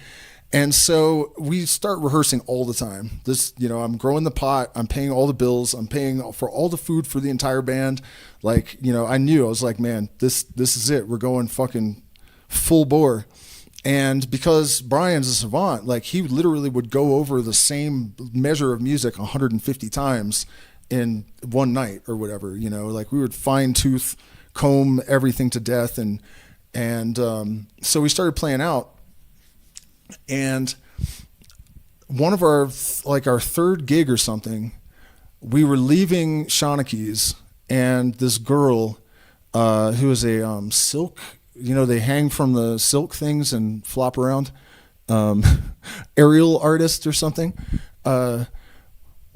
And so we start rehearsing all the time. This, you know, I'm growing the pot. I'm paying all the bills. I'm paying for all the food for the entire band. Like, you know, I was like, man, this is it. We're going fucking full bore. And because Brian's a savant, like he literally would go over the same measure of music 150 times in one night or whatever, you know, like we would fine tooth comb everything to death. And so we started playing out, and one of our third gig or something, we were leaving Shaughneke's, and this girl, who was a, silk, you know, they hang from the silk things and flop around, aerial artist or something.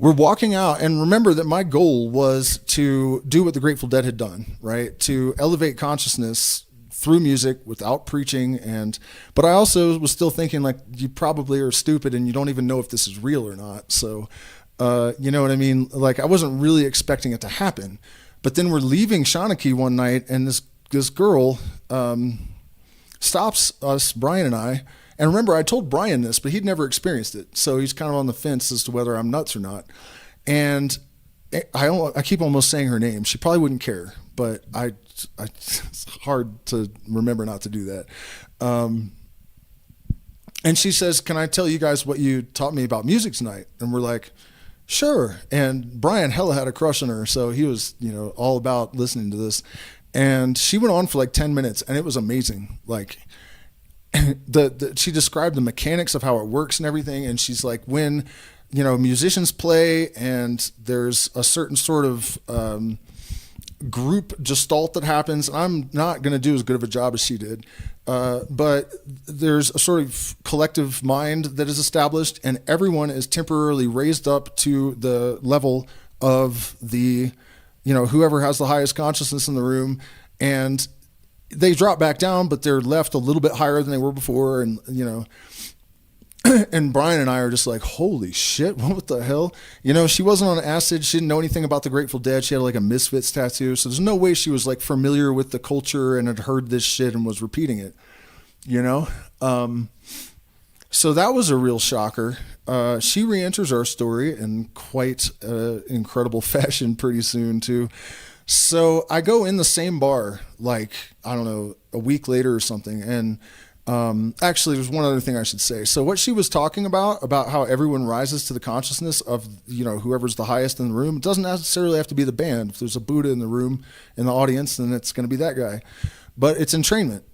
We're walking out, and remember that my goal was to do what the Grateful Dead had done, right? To elevate consciousness through music without preaching. But I also was still thinking, like, you probably are stupid and you don't even know if this is real or not. So, you know what I mean? Like, I wasn't really expecting it to happen. But then we're leaving Shawnee one night, and this girl stops us, Brian and I. And remember, I told Brian this, but he'd never experienced it. So he's kind of on the fence as to whether I'm nuts or not. And I keep almost saying her name. She probably wouldn't care, but it's hard to remember not to do that. And she says, can I tell you guys what you taught me about music tonight? And we're like, sure. And Brian hella had a crush on her, so he was, you know, all about listening to this. And she went on for like 10 minutes, and it was amazing. Like, she described the mechanics of how it works and everything. And she's like, when, you know, musicians play and there's a certain sort of group gestalt that happens, I'm not going to do as good of a job as she did, but there's a sort of collective mind that is established, and everyone is temporarily raised up to the level of the, you know, whoever has the highest consciousness in the room, and they drop back down, but they're left a little bit higher than they were before. And, you know, and Brian and I are just like, holy shit, what the hell? You know, she wasn't on acid. She didn't know anything about the Grateful Dead. She had like a Misfits tattoo. So there's no way she was like familiar with the culture and had heard this shit and was repeating it, you know? So that was a real shocker. She re-enters our story in quite incredible fashion pretty soon too. So I go in the same bar, like, I don't know, a week later or something. And actually, there's one other thing I should say. So what she was talking about how everyone rises to the consciousness of, you know, whoever's the highest in the room, it doesn't necessarily have to be the band. If there's a Buddha in the room, in the audience, then it's going to be that guy. But it's entrainment,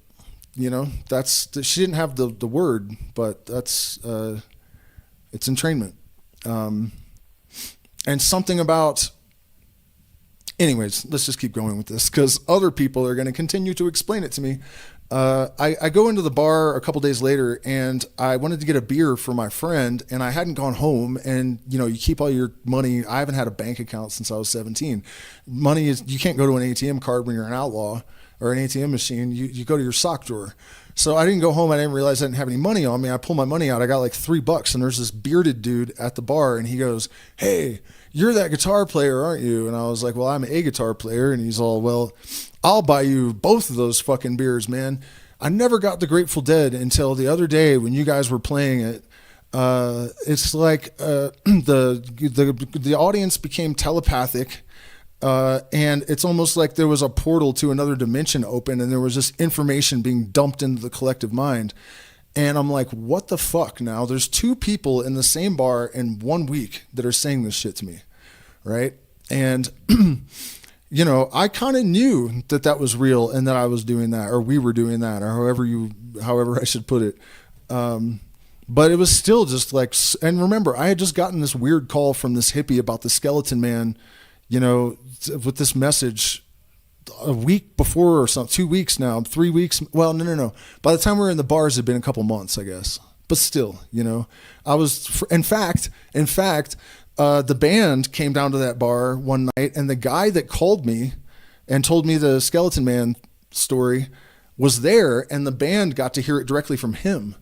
you know. She didn't have the word, but it's entrainment. And something about... Anyways, let's just keep going with this because other people are going to continue to explain it to me. I go into the bar a couple days later, and I wanted to get a beer for my friend, and I hadn't gone home. And, you know, you keep all your money. I haven't had a bank account since I was 17. Money is, you can't go to an ATM card when you're an outlaw or an ATM machine. You go to your sock drawer. So I didn't go home. I didn't realize I didn't have any money on me. I pulled my money out. I got like $3, and there's this bearded dude at the bar, and he goes, hey, you're that guitar player, aren't you? And I was like, well, I'm a guitar player. And he's all, well, I'll buy you both of those fucking beers, man. I never got the Grateful Dead until the other day when you guys were playing it. It's like the audience became telepathic, and it's almost like there was a portal to another dimension open, and there was just information being dumped into the collective mind. And I'm like, what the fuck now? There's two people in the same bar in 1 week that are saying this shit to me, right? And, you I kind of knew that that was real and that I was doing that, or we were doing that, or however I should put it. But it was still just like, and remember, I had just gotten this weird call from this hippie about the skeleton man, with this message a week before or something, 2 weeks now, 3 weeks. Well, no. By the time we were in the bars, it had been a couple months, I guess. But still, I was, in fact, the band came down to that bar one night, and the guy that called me and told me the skeleton man story was there, and the band got to hear it directly from him.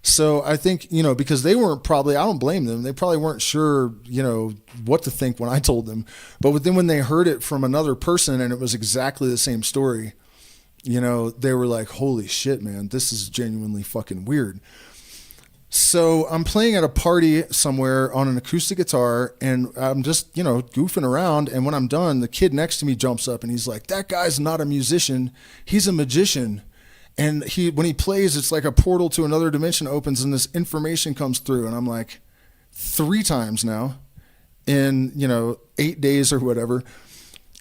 So I think, because they weren't probably, I don't blame them. They probably weren't sure, what to think when I told them. But then when they heard it from another person and it was exactly the same story, they were like, holy shit, man, this is genuinely fucking weird. So I'm playing at a party somewhere on an acoustic guitar, and I'm just, goofing around. And when I'm done, the kid next to me jumps up and he's like, that guy's not a musician. He's a magician. And when he plays, it's like a portal to another dimension opens and this information comes through. And I'm like, 3 times now in, 8 days or whatever.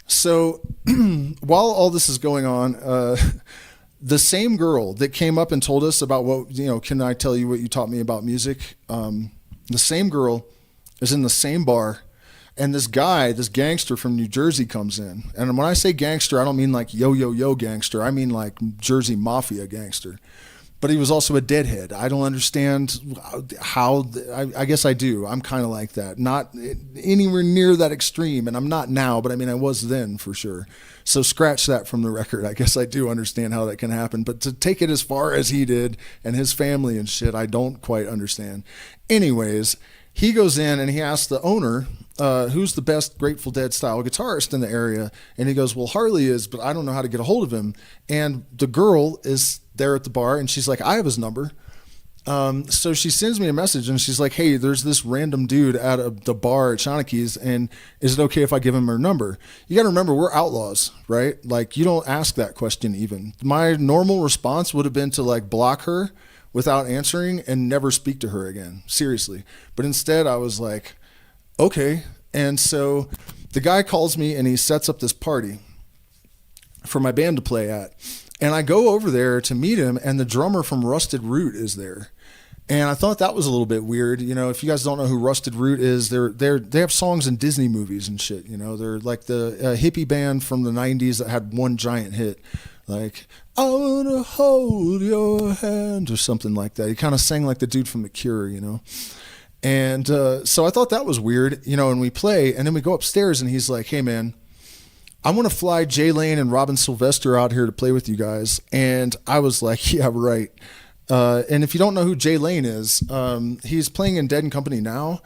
So while all this is going on, the same girl that came up and told us about what, can I tell you what you taught me about music? The same girl is in the same bar. And this gangster from New Jersey comes in. And when I say gangster, I don't mean like yo gangster. I mean like Jersey Mafia gangster. But he was also a deadhead. I don't understand how, I guess I do. I'm kind of like that. Not anywhere near that extreme. And I'm not now, but I was then for sure. So scratch that from the record. I guess I do understand how that can happen. But to take it as far as he did and his family and shit, I don't quite understand. Anyways, he goes in and he asks the owner, who's the best Grateful Dead style guitarist in the area. And he goes, well, Harley is, but I don't know how to get a hold of him. And the girl is there at the bar and she's like, I have his number. So she sends me a message and she's like, hey, there's this random dude at the bar at Shaughneke's, and is it okay if I give him her number? You got to remember, we're outlaws, right? Like, you don't ask that question even. My normal response would have been to like block her without answering and never speak to her again. Seriously. But instead I was like, okay. And so the guy calls me and he sets up this party for my band to play at. And I go over there to meet him, and the drummer from Rusted Root is there. And I thought that was a little bit weird. If you guys don't know who Rusted Root is, they have songs in Disney movies and shit. They're like the hippie band from the 90s that had one giant hit. Like, I want to hold your hand or something like that. He kind of sang like the dude from The Cure, And so I thought that was weird, and we play, and then we go upstairs and he's like, hey man, I want to fly Jay Lane and Robin Sylvester out here to play with you guys. And I was like, yeah, right. And if you don't know who Jay Lane is, he's playing in Dead and Company now.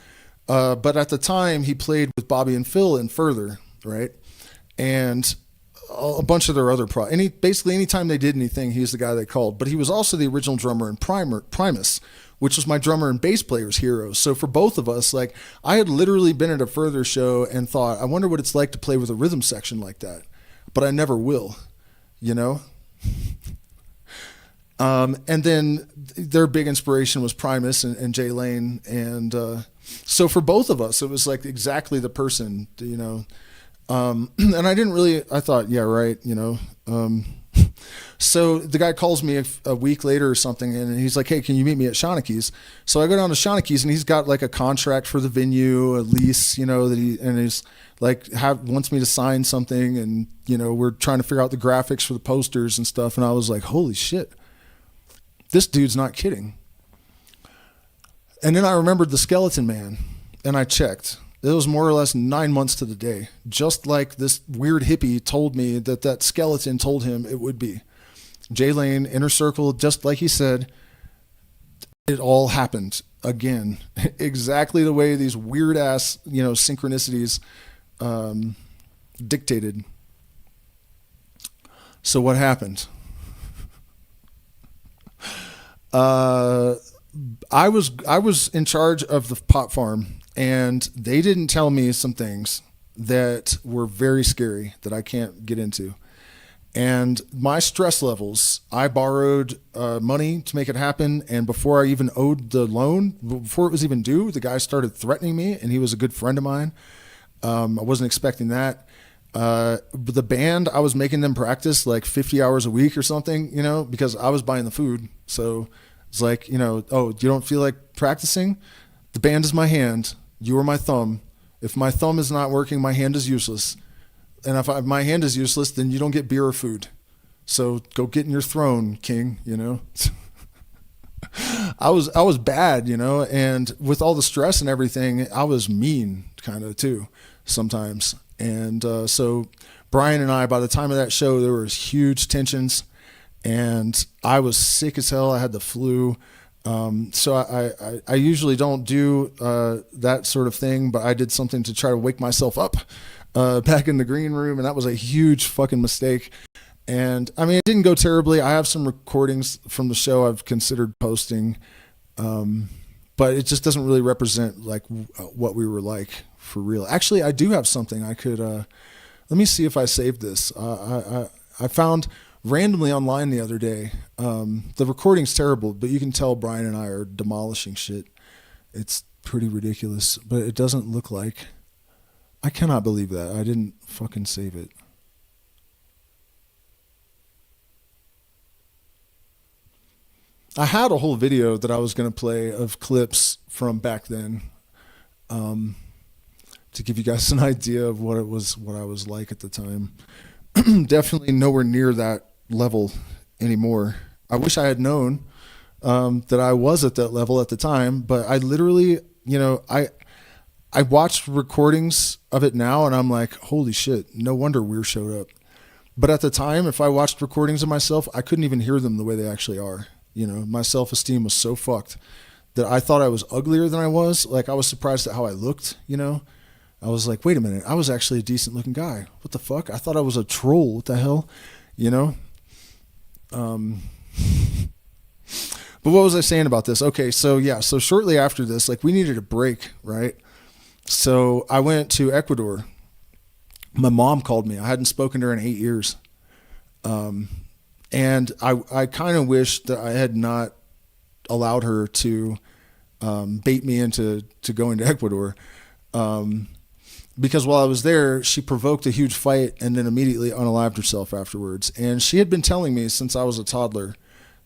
But at the time he played with Bobby and Phil in Further, right? And a bunch of their other basically anytime they did anything, he's the guy they called. But he was also the original drummer in Primus, which was my drummer and bass player's Heroes. So for both of us, like, I had literally been at a Further show and thought, I wonder what it's like to play with a rhythm section like that. But I never will, And then their big inspiration was Primus and Jay Lane. And so for both of us, it was like exactly the person, and I thought, yeah, right. So the guy calls me a week later or something, and he's like, hey, can you meet me at Shaughneke's? So I go down to Shaughneke's, and he's got like a contract for the venue, a lease, and he's like, wants me to sign something. And, we're trying to figure out the graphics for the posters and stuff. And I was like, holy shit, this dude's not kidding. And then I remembered the Skeleton Man, and I checked. It was more or less 9 months to the day, just like this weird hippie told me that skeleton told him it would be. Jay Lane, Inner Circle, just like he said, it all happened again, exactly the way these weird ass, synchronicities dictated. So what happened? I was in charge of the pot farm. And they didn't tell me some things that were very scary that I can't get into. And my stress levels, I borrowed money to make it happen. And before I even owed the loan, before it was even due, the guy started threatening me, and he was a good friend of mine. I wasn't expecting that. But the band, I was making them practice like 50 hours a week or something, you know, because I was buying the food. So it's like, you know, oh, you don't feel like practicing? The band is my hand. You are my thumb. If my thumb is not working, my hand is useless. And if my hand is useless, then you don't get beer or food. So go get in your throne, king, you know. I was bad, you know, and with all the stress and everything, I was mean kind of too sometimes. And so Brian and I, by the time of that show, there was huge tensions, and I was sick as hell. I had the flu. So I usually don't do that sort of thing, but I did something to try to wake myself up back in the green room, and that was a huge fucking mistake. And I mean, it didn't go terribly. I have some recordings from the show I've considered posting, but it just doesn't really represent like what we were like for real. Actually, I do have something I could. Let me see if I saved this. I found randomly online the other day. The recording's terrible, but you can tell Brian and I are demolishing shit. It's pretty ridiculous, but it doesn't look like. I cannot believe that I didn't fucking save it. I had a whole video that I was going to play of clips from back then, to give you guys an idea of what I was like at the time. Definitely nowhere near that level anymore. I wish I had known that I was at that level at the time, but I literally, you know, I watched recordings of it now and I'm like, holy shit, no wonder Weir showed up. But at the time, if I watched recordings of myself, I couldn't even hear them the way they actually are. You know, my self-esteem was so fucked that I thought I was uglier than I was. Like, I was surprised at how I looked, you know. I was like, wait a minute, I was actually a decent looking guy. What the fuck? I thought I was a troll. What the hell? You know? But what was I saying about this? Okay, so yeah, so shortly after this, like, we needed a break, right? So I went to Ecuador. My mom called me. I hadn't spoken to her in 8 years. And I kind of wish that I had not allowed her to bait me into going to Ecuador. Because while I was there, she provoked a huge fight and then immediately unalived herself afterwards. And she had been telling me since I was a toddler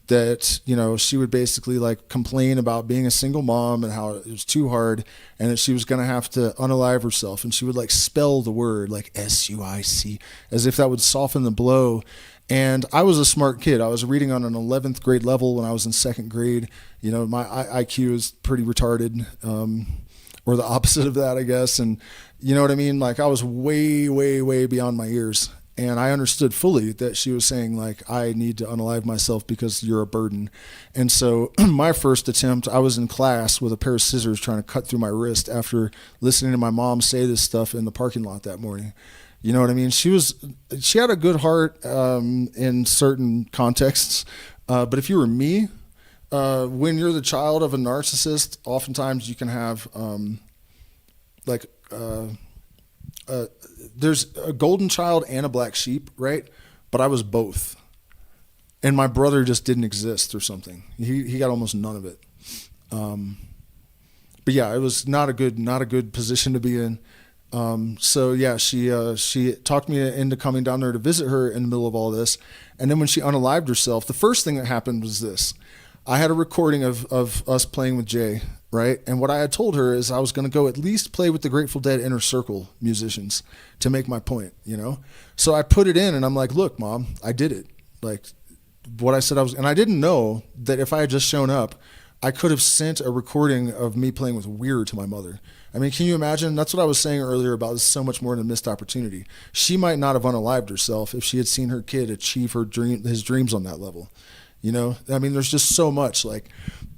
that, you know, she would basically like complain about being a single mom and how it was too hard and that she was going to have to unalive herself. And she would like spell the word like SUIC as if that would soften the blow. And I was a smart kid. I was reading on an 11th grade level when I was in second grade. You know, my IQ is pretty retarded, or the opposite of that, I guess. And you know what I mean? Like, I was way, way, way beyond my years. And I understood fully that she was saying, like, I need to unalive myself because you're a burden. And so my first attempt, I was in class with a pair of scissors trying to cut through my wrist after listening to my mom say this stuff in the parking lot that morning. You know what I mean? She had a good heart in certain contexts. But if you were me, when you're the child of a narcissist, oftentimes you can have there's a golden child and a black sheep, right? But I was both. And my brother just didn't exist or something. He got almost none of it. But yeah, it was not a good position to be in. So yeah, she talked me into coming down there to visit her in the middle of all this. And then when she unalived herself, the first thing that happened was this. I had a recording of us playing with Jay, right? And what I had told her is I was going to go at least play with the Grateful Dead Inner Circle musicians to make my point, you know? So I put it in and I'm like, look, Mom, I did it. Like what I said I was, and I didn't know that if I had just shown up, I could have sent a recording of me playing with Weir to my mother. I mean, can you imagine? That's what I was saying earlier about this, so much more than a missed opportunity. She might not have unalived herself if she had seen her kid achieve his dreams on that level. You know, I mean, there's just so much. Like,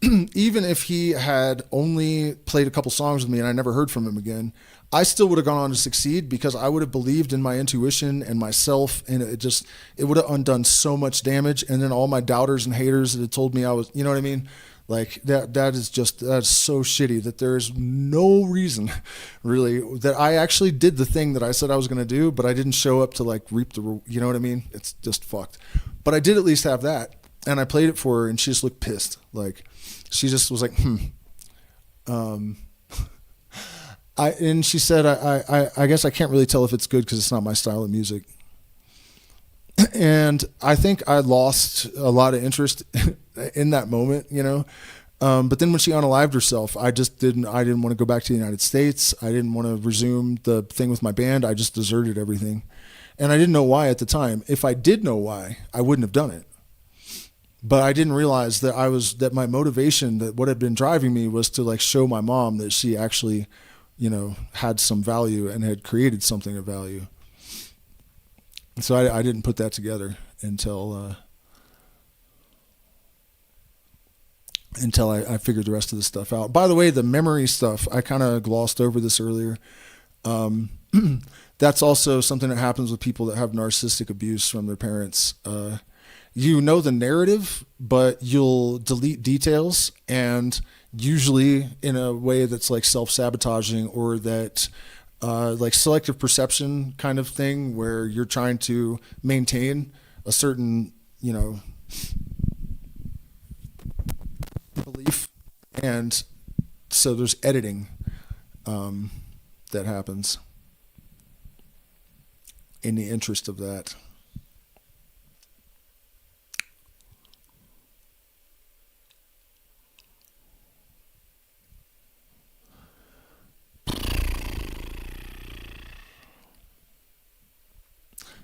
even if he had only played a couple songs with me and I never heard from him again, I still would have gone on to succeed because I would have believed in my intuition and myself, and it would have undone so much damage. And then all my doubters and haters that had told me I was, you know what I mean? Like that is so shitty that there's no reason really that I actually did the thing that I said I was going to do, but I didn't show up to like reap the, you know what I mean? It's just fucked. But I did at least have that. And I played it for her and she just looked pissed. Like she just was like, And she said, I guess I can't really tell if it's good because it's not my style of music. And I think I lost a lot of interest in that moment, you know. But then when she unalived herself, I didn't want to go back to the United States. I didn't want to resume the thing with my band. I just deserted everything. And I didn't know why at the time. If I did know why, I wouldn't have done it. But I didn't realize that my motivation, that what had been driving me was to like show my mom that she actually, you know, had some value and had created something of value. So I didn't put that together until I figured the rest of the stuff out. By the way, the memory stuff, I kind of glossed over this earlier. That's also something that happens with people that have narcissistic abuse from their parents. You know the narrative, but you'll delete details, and usually in a way that's like self-sabotaging, or that like selective perception kind of thing, where you're trying to maintain a certain, you know, belief. And so there's editing that happens in the interest of that.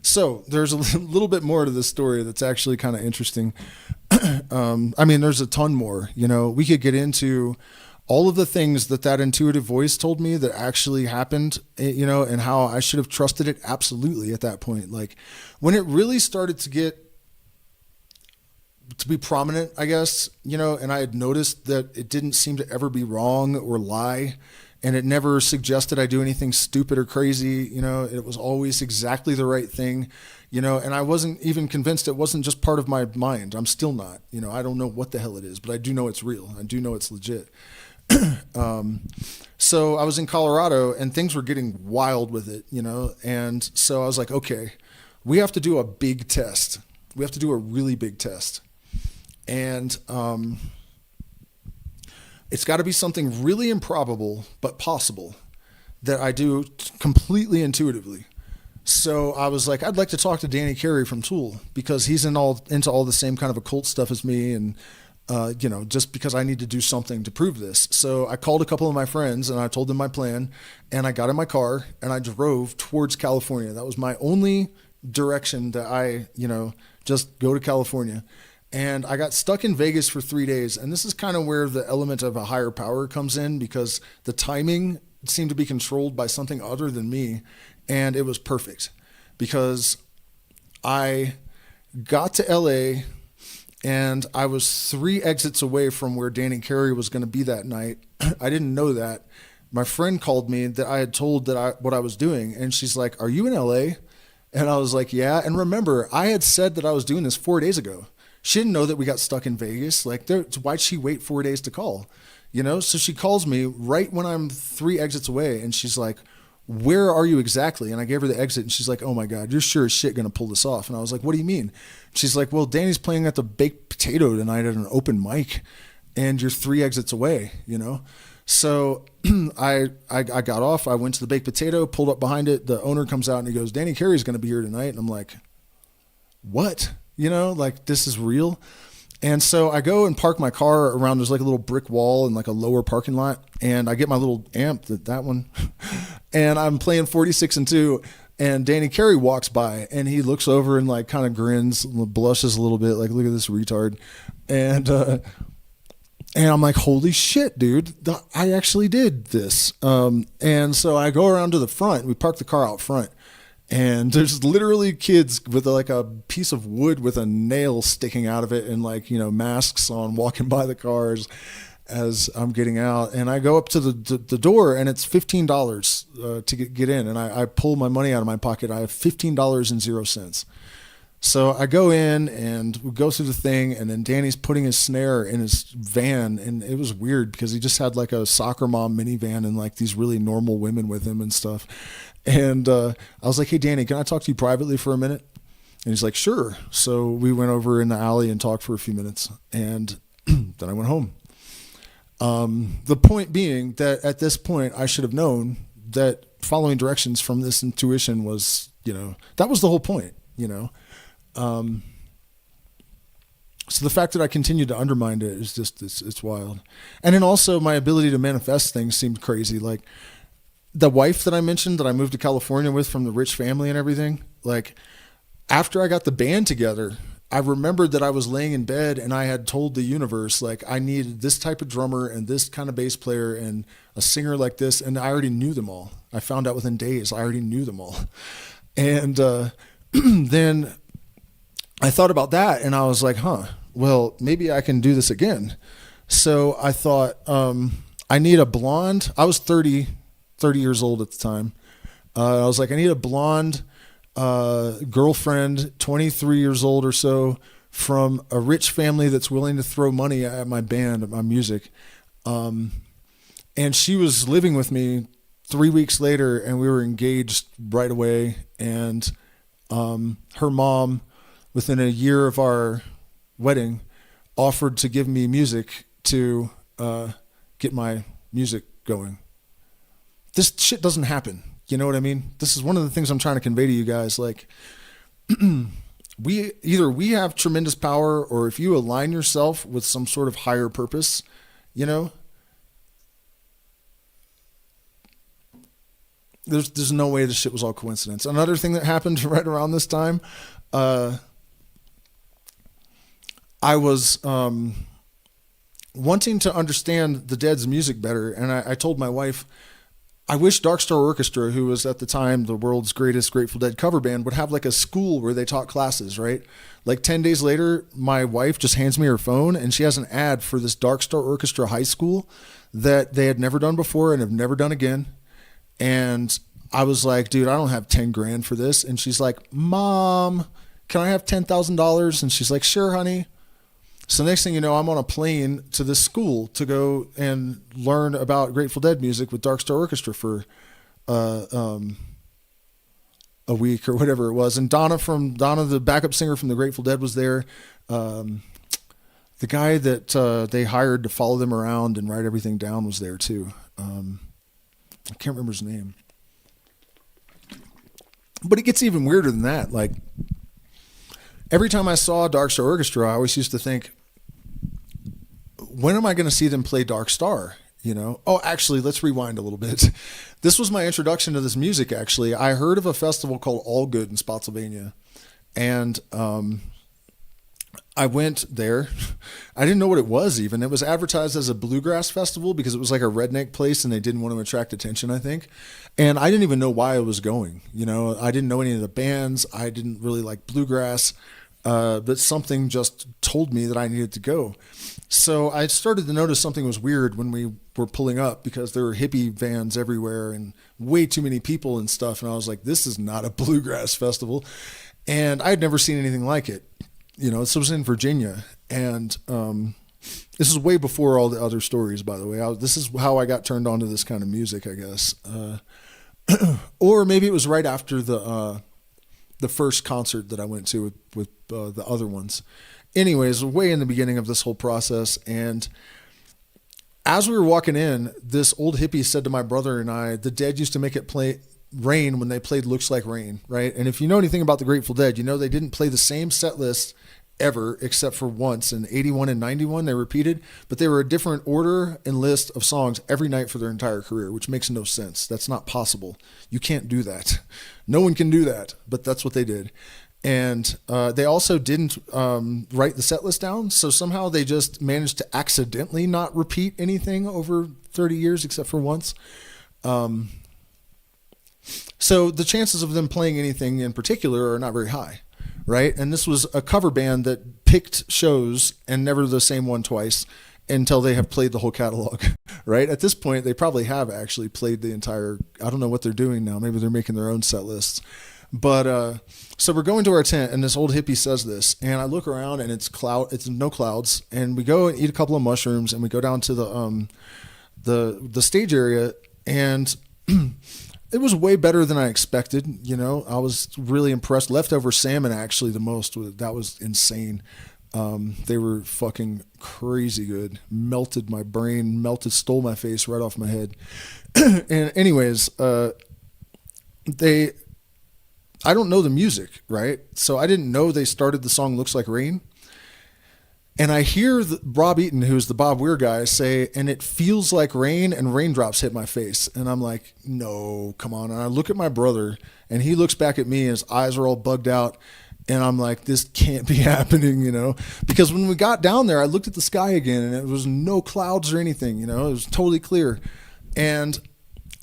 So there's a little bit more to this story that's actually kind of interesting. I mean, there's a ton more. You know, we could get into all of the things that intuitive voice told me that actually happened, you know, and how I should have trusted it absolutely at that point. Like when it really started to be prominent, I guess, you know, and I had noticed that it didn't seem to ever be wrong or lie. And it never suggested I do anything stupid or crazy. You know, it was always exactly the right thing, you know, and I wasn't even convinced it wasn't just part of my mind. I'm still not, you know, I don't know what the hell it is, but I do know it's real. I do know it's legit. So I was in Colorado and things were getting wild with it, you know? And so I was like, okay, we have to do a big test. We have to do a really big test. And, it's got to be something really improbable, but possible, that I do completely intuitively. So I was like, I'd like to talk to Danny Carey from Tool, because he's into all the same kind of occult stuff as me. And, you know, just because I need to do something to prove this. So I called a couple of my friends and I told them my plan, and I got in my car and I drove towards California. That was my only direction, that I, you know, just go to California. And I got stuck in Vegas for 3 days. And this is kind of where the element of a higher power comes in, because the timing seemed to be controlled by something other than me. And it was perfect, because I got to LA and I was 3 exits away from where Danny Carey was going to be that night. I didn't know that. My friend called me that I had told what I was doing. And she's like, "Are you in LA?" And I was like, "Yeah." And remember, I had said that I was doing this 4 days ago. She didn't know that we got stuck in Vegas. Like, why'd she wait 4 days to call? You know? So she calls me right when I'm 3 exits away, and she's like, "Where are you exactly?" And I gave her the exit, and she's like, "Oh my God, you're sure as shit going to pull this off." And I was like, "What do you mean?" She's like, "Well, Danny's playing at the Baked Potato tonight at an open mic, and you're 3 exits away, you know?" So I got off. I went to the Baked Potato, pulled up behind it. The owner comes out and he goes, "Danny Carey's going to be here tonight." And I'm like, "What?" You know, like, this is real. And so I go and park my car around, there's like a little brick wall and like a lower parking lot. And I get my little amp, that one, and I'm playing 46 and 2. And Danny Carey walks by and he looks over and like kind of grins, blushes a little bit, like, "Look at this retard." And I'm like, "Holy shit, dude, I actually did this." And so I go around to the front. We park the car out front. And there's literally kids with like a piece of wood with a nail sticking out of it, and like, you know, masks on, walking by the cars as I'm getting out. And I go up to the door, and it's $15 to get in. And I pull my money out of my pocket. I have $15.00. So I go in and we go through the thing, and then Danny's putting his snare in his van. And it was weird because he just had like a soccer mom minivan and like these really normal women with him and stuff. And I was like, "Hey, Danny, can I talk to you privately for a minute?" And he's like, "Sure." So we went over in the alley and talked for a few minutes, and then I went home. The point being that at this point, I should have known that following directions from this intuition was, that was the whole point, So the fact that I continued to undermine it is just, it's wild. And then also my ability to manifest things seemed crazy. Like the wife that I mentioned that I moved to California with from the rich family and everything, like after I got the band together, I remembered that I was laying in bed and I had told the universe, like, I needed this type of drummer and this kind of bass player and a singer like this. And I already knew them all. I found out within days, I already knew them all. And then I thought about that and I was like, well, maybe I can do this again. So I thought, I need a blonde. I was 30 years old at the time. I was like, I need a blonde girlfriend, 23 years old or so, from a rich family that's willing to throw money at my band, at my music. And she was living with me 3 weeks later, and we were engaged right away. And her mom, within a year of our wedding, offered to give me music to get my music going. This shit doesn't happen. You know what I mean? This is one of the things I'm trying to convey to you guys. Like, we have tremendous power, or if you align yourself with some sort of higher purpose, there's no way this shit was all coincidence. Another thing that happened right around this time, I was wanting to understand the Dead's music better, and I told my wife, I wish Dark Star Orchestra, who was at the time the world's greatest Grateful Dead cover band, would have like a school where they taught classes, right? Like 10 days later, my wife just hands me her phone and she has an ad for this Dark Star Orchestra high school that they had never done before and have never done again. And I was like, dude, I don't have 10 grand for this. And she's like, Mom, can I have $10,000? And she's like, sure, honey. So next thing you know, I'm on a plane to this school to go and learn about Grateful Dead music with Dark Star Orchestra for a week or whatever it was. And Donna, the backup singer from the Grateful Dead, was there. The guy that they hired to follow them around and write everything down was there too. I can't remember his name. But it gets even weirder than that. Like, every time I saw Dark Star Orchestra, I always used to think, when am I going to see them play Dark Star? Oh, actually, let's rewind a little bit. This was my introduction to this music, actually. I heard of a festival called All Good in Spotsylvania. And I went there. I didn't know what it was even. It was advertised as a bluegrass festival because it was like a redneck place and they didn't want to attract attention, I think. And I didn't even know why I was going. I didn't know any of the bands. I didn't really like bluegrass. But something just told me that I needed to go. So I started to notice something was weird when we were pulling up because there were hippie vans everywhere and way too many people and stuff. And I was like, this is not a bluegrass festival. And I had never seen anything like it. This was in Virginia. And this is way before all the other stories, by the way. This is how I got turned on to this kind of music, I guess. Or maybe it was right after the first concert that I went to with the other ones. Anyways, way in the beginning of this whole process. And as we were walking in, this old hippie said to my brother and I, the Dead used to make it play rain when they played Looks Like Rain, right? And if you know anything about the Grateful Dead, they didn't play the same set list ever except for once in 81 and 91 they repeated, but they were a different order and list of songs every night for their entire career, which makes no sense. That's not possible. You can't do that. No one can do that, but that's what they did. And they also didn't write the set list down, so somehow they just managed to accidentally not repeat anything over 30 years except for once. So the chances of them playing anything in particular are not very high, right? And this was a cover band that picked shows and never the same one twice until they have played the whole catalog, right? At this point, they probably have actually played the entire, I don't know what they're doing now. Maybe they're making their own set lists. But so we're going to our tent, and this old hippie says this, and I look around, and it's no clouds, and we go and eat a couple of mushrooms, and we go down to the stage area, and it was way better than I expected. I was really impressed. Leftover salmon, actually, the most. That was insane. They were fucking crazy good. Melted my brain, stole my face right off my head. And anyways, they, I don't know the music, right? So I didn't know they started the song Looks Like Rain. And I hear Rob Eaton, who's the Bob Weir guy, say, and it feels like rain and raindrops hit my face. And I'm like, no, come on. And I look at my brother and he looks back at me and his eyes are all bugged out. And I'm like, this can't be happening, you know? Because when we got down there, I looked at the sky again and it was no clouds or anything, you know? It was totally clear. And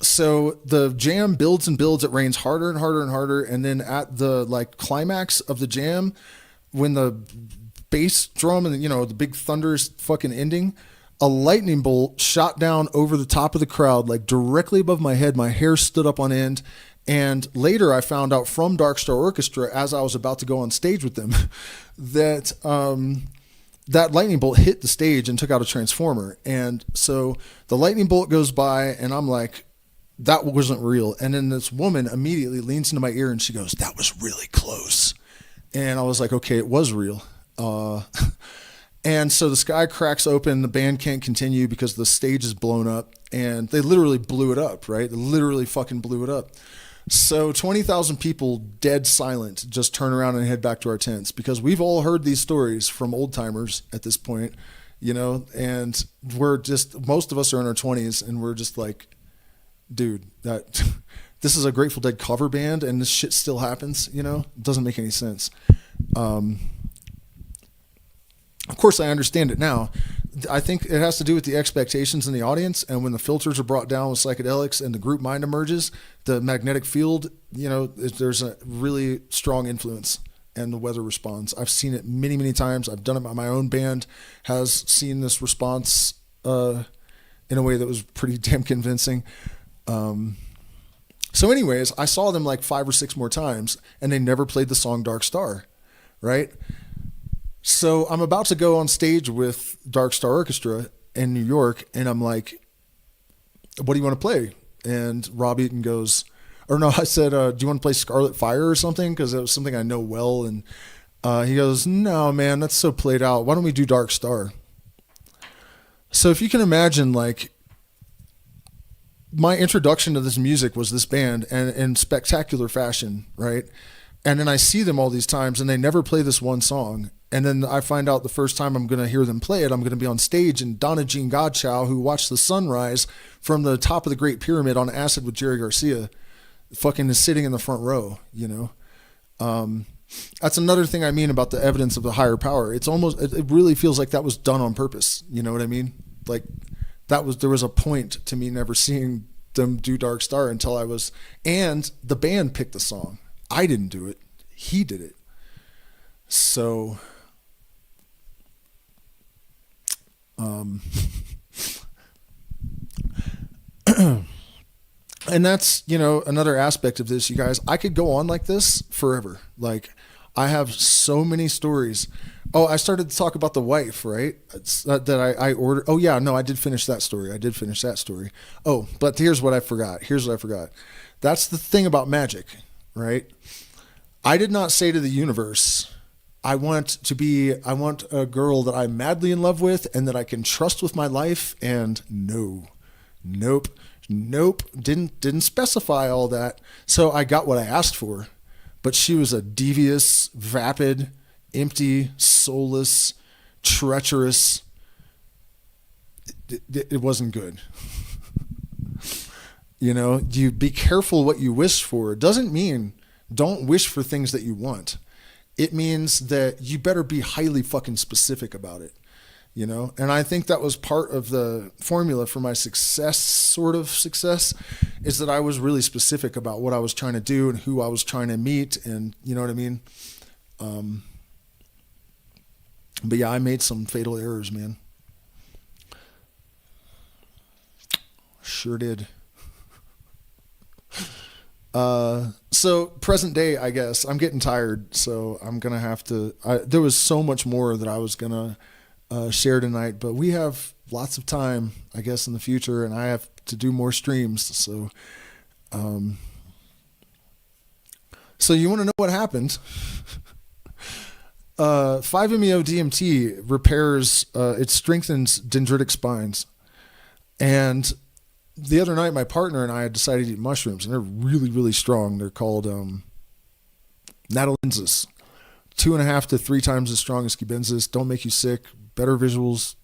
so the jam builds and builds. It rains harder and harder and harder. And then at the like climax of the jam, when the bass drum and, you know, the big thunderous fucking ending, a lightning bolt shot down over the top of the crowd, like directly above my head. My hair stood up on end. And later I found out from Dark Star Orchestra, as I was about to go on stage with them, that that lightning bolt hit the stage and took out a transformer. And so the lightning bolt goes by and I'm like, that wasn't real. And then this woman immediately leans into my ear and she goes, that was really close. And I was like, okay, it was real. And so the sky cracks open, the band can't continue because the stage is blown up, and they literally blew it up, right? They literally fucking blew it up. So 20,000 people dead silent just turn around and head back to our tents, because we've all heard these stories from old timers at this point, you know, and we're just, most of us are in our 20s and we're just like, dude, that this is a Grateful Dead cover band and this shit still happens, you know? It doesn't make any sense. Of course, I understand it now. I think it has to do with the expectations in the audience, and when the filters are brought down with psychedelics and the group mind emerges, the magnetic field, you know, there's a really strong influence, and the weather responds. I've seen it many, many times. I've done it. My own band has seen this response in a way that was pretty damn convincing. So anyways, I saw them like 5 or 6 more times, and they never played the song Dark Star, right? So I'm about to go on stage with Dark Star Orchestra in New York, and I'm like, what do you want to play? And Rob Eaton goes, or no, I said, do you want to play Scarlet Fire or something? Because it was something I know well. And he goes, no, man, that's so played out. Why don't we do Dark Star? So if you can imagine, like, my introduction to this music was this band, and in spectacular fashion, right? And then I see them all these times, and they never play this one song. And then I find out the first time I'm going to hear them play it, I'm going to be on stage, and Donna Jean Godchow, who watched the sunrise from the top of the Great Pyramid on acid with Jerry Garcia, fucking is sitting in the front row, you know? That's another thing I mean about the evidence of the higher power. It's almost, it really feels like that was done on purpose. You know what I mean? Like there was a point to me never seeing them do Dark Star until I was, and the band picked the song. I didn't do it. He did it. So, and that's, you know, another aspect of this, you guys. I could go on like this forever. Like, I have so many stories. Oh, I started to talk about the wife, right? That I ordered. Oh, yeah, no, I did finish that story. Oh, but here's what I forgot. That's the thing about magic, right? I did not say to the universe, I want a girl that I'm madly in love with and that I can trust with my life. And nope, didn't specify all that. So I got what I asked for, but she was a devious, vapid, empty, soulless, treacherous. It wasn't good. You know, you be careful what you wish for. It doesn't mean don't wish for things that you want. It means that you better be highly fucking specific about it, you know? And I think that was part of the formula for my success, is that I was really specific about what I was trying to do and who I was trying to meet, and you know what I mean? But yeah, I made some fatal errors, man. Sure did. So present day, I guess I'm getting tired, so I'm going to have to, there was so much more that I was going to, share tonight, but we have lots of time, I guess, in the future, and I have to do more streams. So, so you want to know what happened? 5-MeO DMT repairs, it strengthens dendritic spines. And the other night, my partner and I had decided to eat mushrooms, and they're really, really strong. They're called natalensis. 2.5 to 3 times as strong as cubensis. Don't make you sick. Better visuals.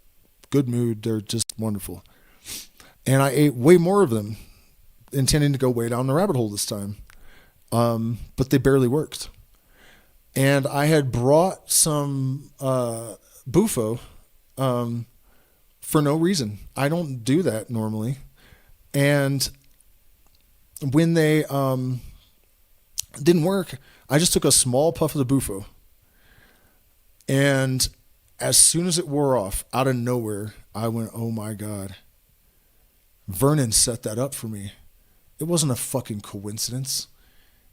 Good mood. They're just wonderful. And I ate way more of them, intending to go way down the rabbit hole this time. But they barely worked. And I had brought some bufo for no reason. I don't do that normally. And when they didn't work, I just took a small puff of the bufo. And as soon as it wore off, out of nowhere, I went, oh my God. Vernon set that up for me. It wasn't a fucking coincidence.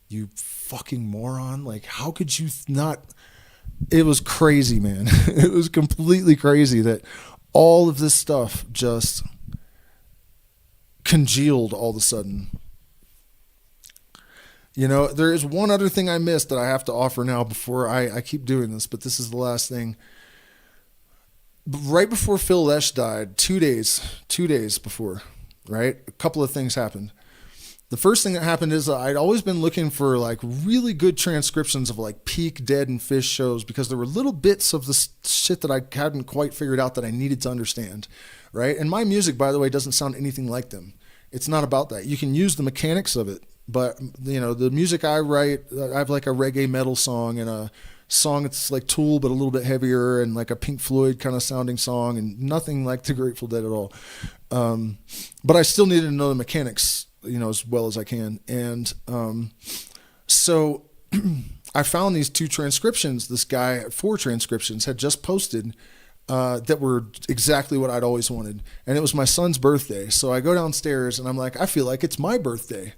You fucking moron. Like, how could you not? It was crazy, man. It was completely crazy that all of this stuff just congealed all of a sudden. You know, there is one other thing I missed that I have to offer now before I keep doing this, but this is the last thing. Right before Phil Lesh died, 2 days before, right? A couple of things happened. The first thing that happened is I'd always been looking for like really good transcriptions of like peak Dead and Fish shows, because there were little bits of this shit that I hadn't quite figured out that I needed to understand, right? And my music, by the way, doesn't sound anything like them. It's not about that. You can use the mechanics of it, but you know, the music I write, I have like a reggae metal song and a song that's like Tool but a little bit heavier, and like a Pink Floyd kind of sounding song, and nothing like the Grateful Dead at all. But I still needed to know the mechanics, you know, as well as I can. And so I found these 2 transcriptions. This guy, 4 transcriptions, had just posted that were exactly what I'd always wanted. And it was my son's birthday. So I go downstairs and I'm like, I feel like it's my birthday,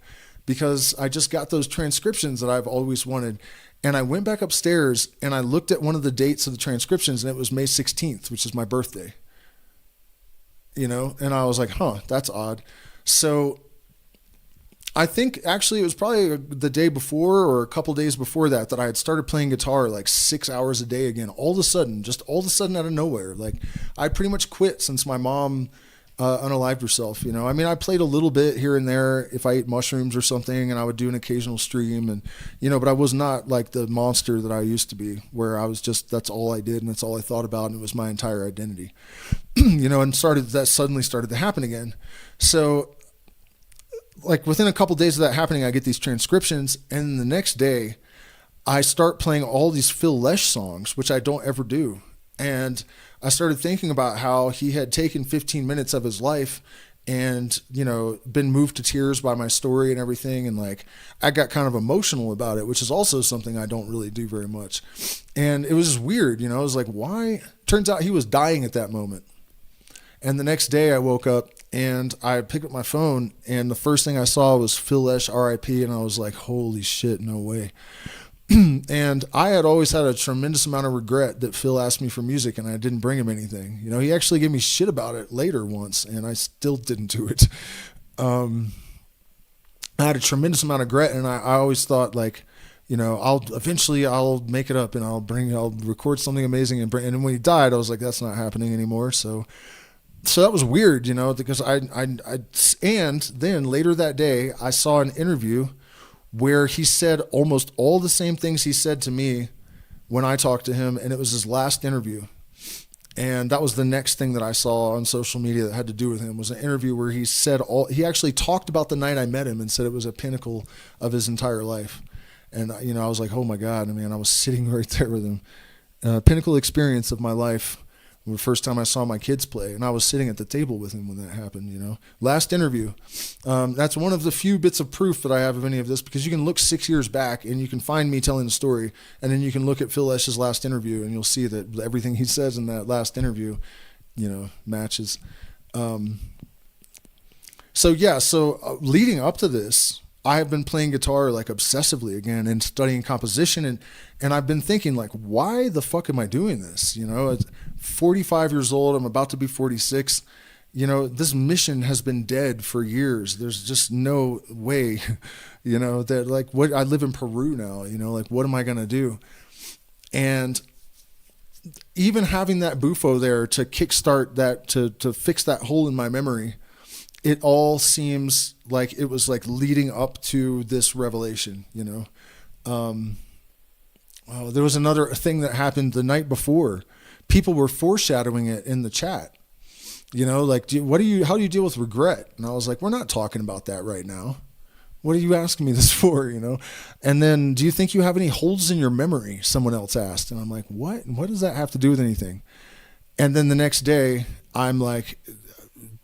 because I just got those transcriptions that I've always wanted. And I went back upstairs and I looked at one of the dates of the transcriptions, and it was May 16th, which is my birthday. You know, and I was like, huh, that's odd. So I think actually it was probably the day before or a couple days before that I had started playing guitar like 6 hours a day again. All of a sudden out of nowhere. Like, I pretty much quit since my mom unalived herself. You know, I mean, I played a little bit here and there if I ate mushrooms or something, and I would do an occasional stream, and you know, but I was not like the monster that I used to be, where I was just, that's all I did and that's all I thought about, and it was my entire identity. You know, and that suddenly started to happen again. So like within a couple of days of that happening, I get these transcriptions, and the next day I start playing all these Phil Lesh songs, which I don't ever do. And I started thinking about how he had taken 15 minutes of his life and, you know, been moved to tears by my story and everything. And like, I got kind of emotional about it, which is also something I don't really do very much. And it was just weird, you know, I was like, why? Turns out he was dying at that moment. And the next day I woke up and I picked up my phone, and the first thing I saw was Phil Lesh RIP. And I was like, holy shit, no way. And I had always had a tremendous amount of regret that Phil asked me for music and I didn't bring him anything. You know, he actually gave me shit about it later once, and I still didn't do it. I had a tremendous amount of regret, and I always thought, like, you know, I'll make it up and I'll record something amazing and bring. And when he died, I was like, that's not happening anymore. So that was weird, you know, because and then later that day I saw an interview where he said almost all the same things he said to me when I talked to him, and it was his last interview. And that was the next thing that I saw on social media that had to do with him, was an interview where he actually talked about the night I met him and said it was a pinnacle of his entire life. And, you know, I was like, oh my God, I mean, I was sitting right there with him. Pinnacle experience of my life. The first time I saw my kids play, and I was sitting at the table with him when that happened, you know. Last interview. That's one of the few bits of proof that I have of any of this, because you can look 6 years back and you can find me telling the story, and then you can look at Phil Lesh's last interview and you'll see that everything he says in that last interview, you know, matches. So leading up to this, I have been playing guitar like obsessively again and studying composition, and I've been thinking, like, why the fuck am I doing this? You know, at 45 years old, I'm about to be 46. You know, this mission has been dead for years. There's just no way, you know, that like I live in Peru now, you know, like what am I going to do? And even having that bufo there to kickstart that, to fix that hole in my memory, it all seems like it was like leading up to this revelation, you know. There was another thing that happened the night before. People were foreshadowing it in the chat, you know, like, how do you deal with regret? And I was like, we're not talking about that right now. What are you asking me this for, you know? And then, do you think you have any holes in your memory? Someone else asked. And I'm like, what? What does that have to do with anything? And then the next day, I'm like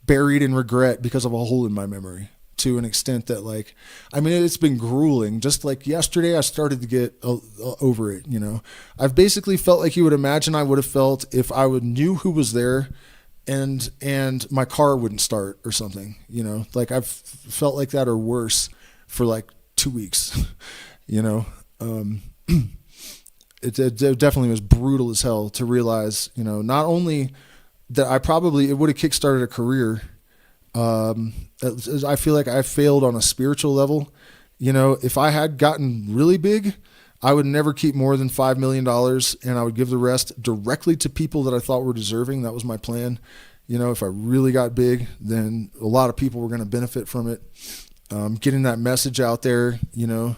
buried in regret because of a hole in my memory, to an extent that, like, I mean, it's been grueling. Just like yesterday, I started to get over it, you know? I've basically felt like you would imagine I would have felt if I knew who was there and my car wouldn't start or something, you know? Like, I've felt like that or worse for like 2 weeks, you know. It definitely was brutal as hell to realize, you know, not only that it would have kickstarted a career. I feel like I failed on a spiritual level. You know, if I had gotten really big, I would never keep more than $5 million, and I would give the rest directly to people that I thought were deserving. That was my plan. You know, if I really got big, then a lot of people were going to benefit from it. Getting that message out there, you know,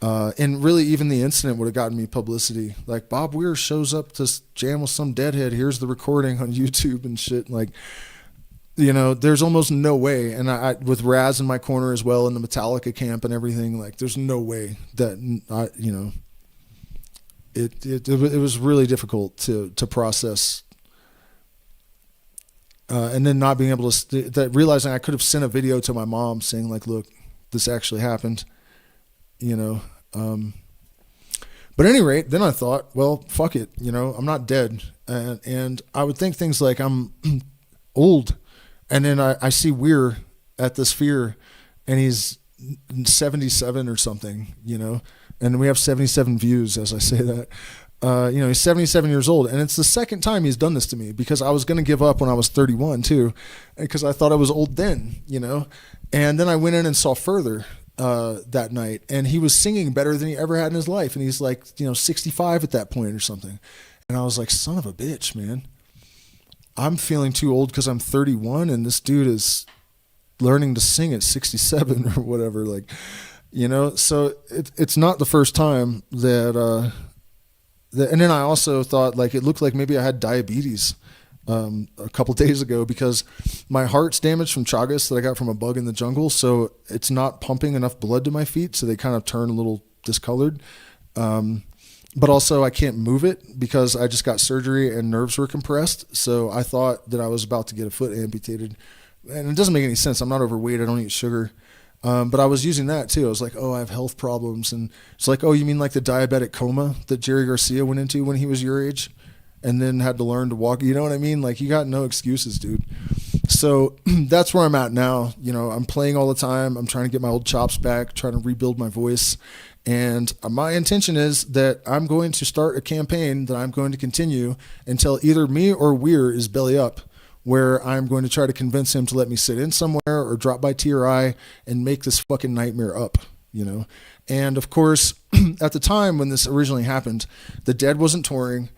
and really even the incident would have gotten me publicity. Like, Bob Weir shows up to jam with some deadhead. Here's the recording on YouTube and shit. Like, you know, there's almost no way. And I with Raz in my corner as well in the Metallica camp and everything, like, there's no way that you know, it was really difficult to process. And then not being able to, realizing I could have sent a video to my mom saying, like, look, this actually happened, you know. But at any rate, then I thought, well, fuck it, you know, I'm not dead. And I would think things like, I'm old. And then I see Weir at the Sphere, and he's 77 or something, you know. And we have 77 views as I say that. You know, he's 77 years old, and it's the second time he's done this to me, because I was going to give up when I was 31 too, because I thought I was old then, you know. And then I went in and saw Further that night, and he was singing better than he ever had in his life, and he's like, you know, 65 at that point or something. And I was like, son of a bitch, man. I'm feeling too old because I'm 31, and this dude is learning to sing at 67 or whatever, like, you know. So it's not the first time that and then I also thought, like, it looked like maybe I had diabetes a couple days ago, because my heart's damaged from Chagas that I got from a bug in the jungle. So it's not pumping enough blood to my feet. So they kind of turn a little discolored. But also I can't move it because I just got surgery and nerves were compressed. So I thought that I was about to get a foot amputated. And it doesn't make any sense. I'm not overweight. I don't eat sugar. But I was using that too. I was like, oh, I have health problems. And it's like, oh, you mean like the diabetic coma that Jerry Garcia went into when he was your age and then had to learn to walk? You know what I mean? Like, you got no excuses, dude. So that's where I'm at now. You know, I'm playing all the time. I'm trying to get my old chops back, trying to rebuild my voice. And my intention is that I'm going to start a campaign that I'm going to continue until either me or Weir is belly up, where I'm going to try to convince him to let me sit in somewhere or drop by TRI and make this fucking nightmare up, you know. And of course, at the time when this originally happened, The Dead wasn't touring.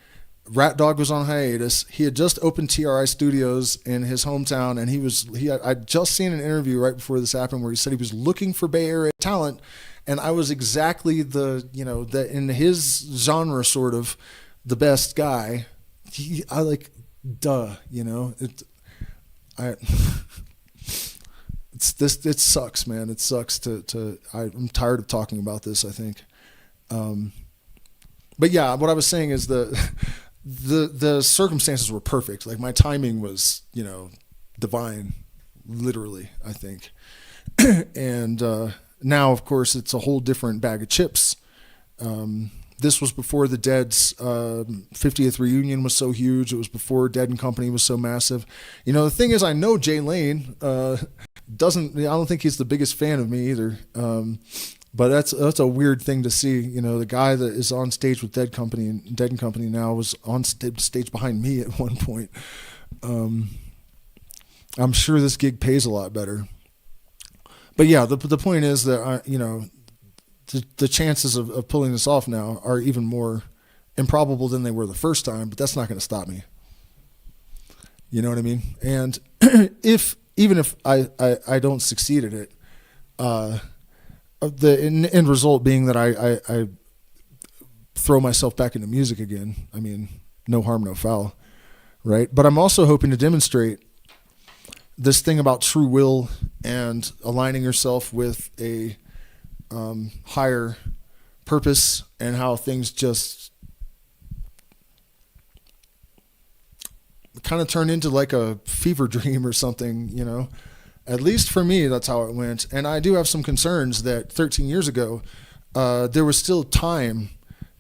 Rat Dog was on hiatus. He had just opened TRI Studios in his hometown, and I'd just seen an interview right before this happened where he said he was looking for Bay Area talent, and I was exactly in his genre, sort of the best guy. Duh, you know, it sucks, man. It sucks I'm tired of talking about this, I think. But yeah, what I was saying is the circumstances were perfect. Like, my timing was, you know, divine, literally, I think. And now, of course, it's a whole different bag of chips. This was before the Dead's 50th reunion was so huge. It was before Dead and Company was so massive. You know, the thing is, I know Jay Lane I don't think he's the biggest fan of me either. But that's a weird thing to see. You know, the guy that is on stage with Dead and Company now was on stage behind me at one point. I'm sure this gig pays a lot better. But yeah, the point is that the chances of pulling this off now are even more improbable than they were the first time, but that's not going to stop me. You know what I mean? And even if I don't succeed at it, the end result being that I throw myself back into music again. I mean, no harm, no foul, right? But I'm also hoping to demonstrate this thing about true will and aligning yourself with a higher purpose, and how things just kind of turn into like a fever dream or something, you know. At least for me, that's how it went. And I do have some concerns that 13 years ago, there was still time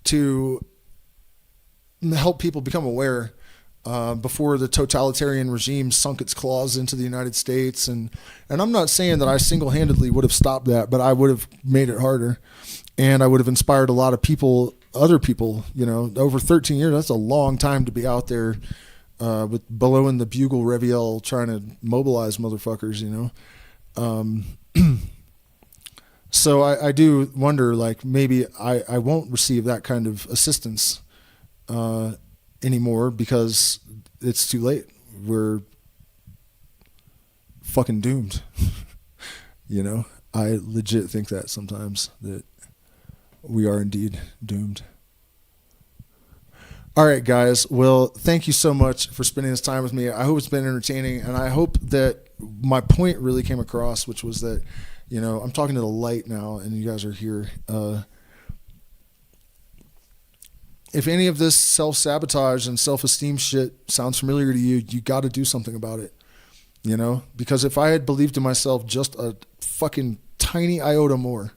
to help people become aware before the totalitarian regime sunk its claws into the United States. And I'm not saying that I single-handedly would have stopped that, but I would have made it harder. And I would have inspired a lot of people, other people, you know. Over 13 years, that's a long time to be out there with blowing the bugle reviel, trying to mobilize motherfuckers, you know. So I do wonder, like, maybe I won't receive that kind of assistance anymore because it's too late. We're fucking doomed. You know, I legit think that sometimes, that we are indeed doomed. All right, guys. Well, thank you so much for spending this time with me. I hope it's been entertaining, and I hope that my point really came across, which was that, you know, I'm talking to the light now, and you guys are here. If any of this self-sabotage and self-esteem shit sounds familiar to you, you got to do something about it, you know? Because if I had believed in myself just a fucking tiny iota more,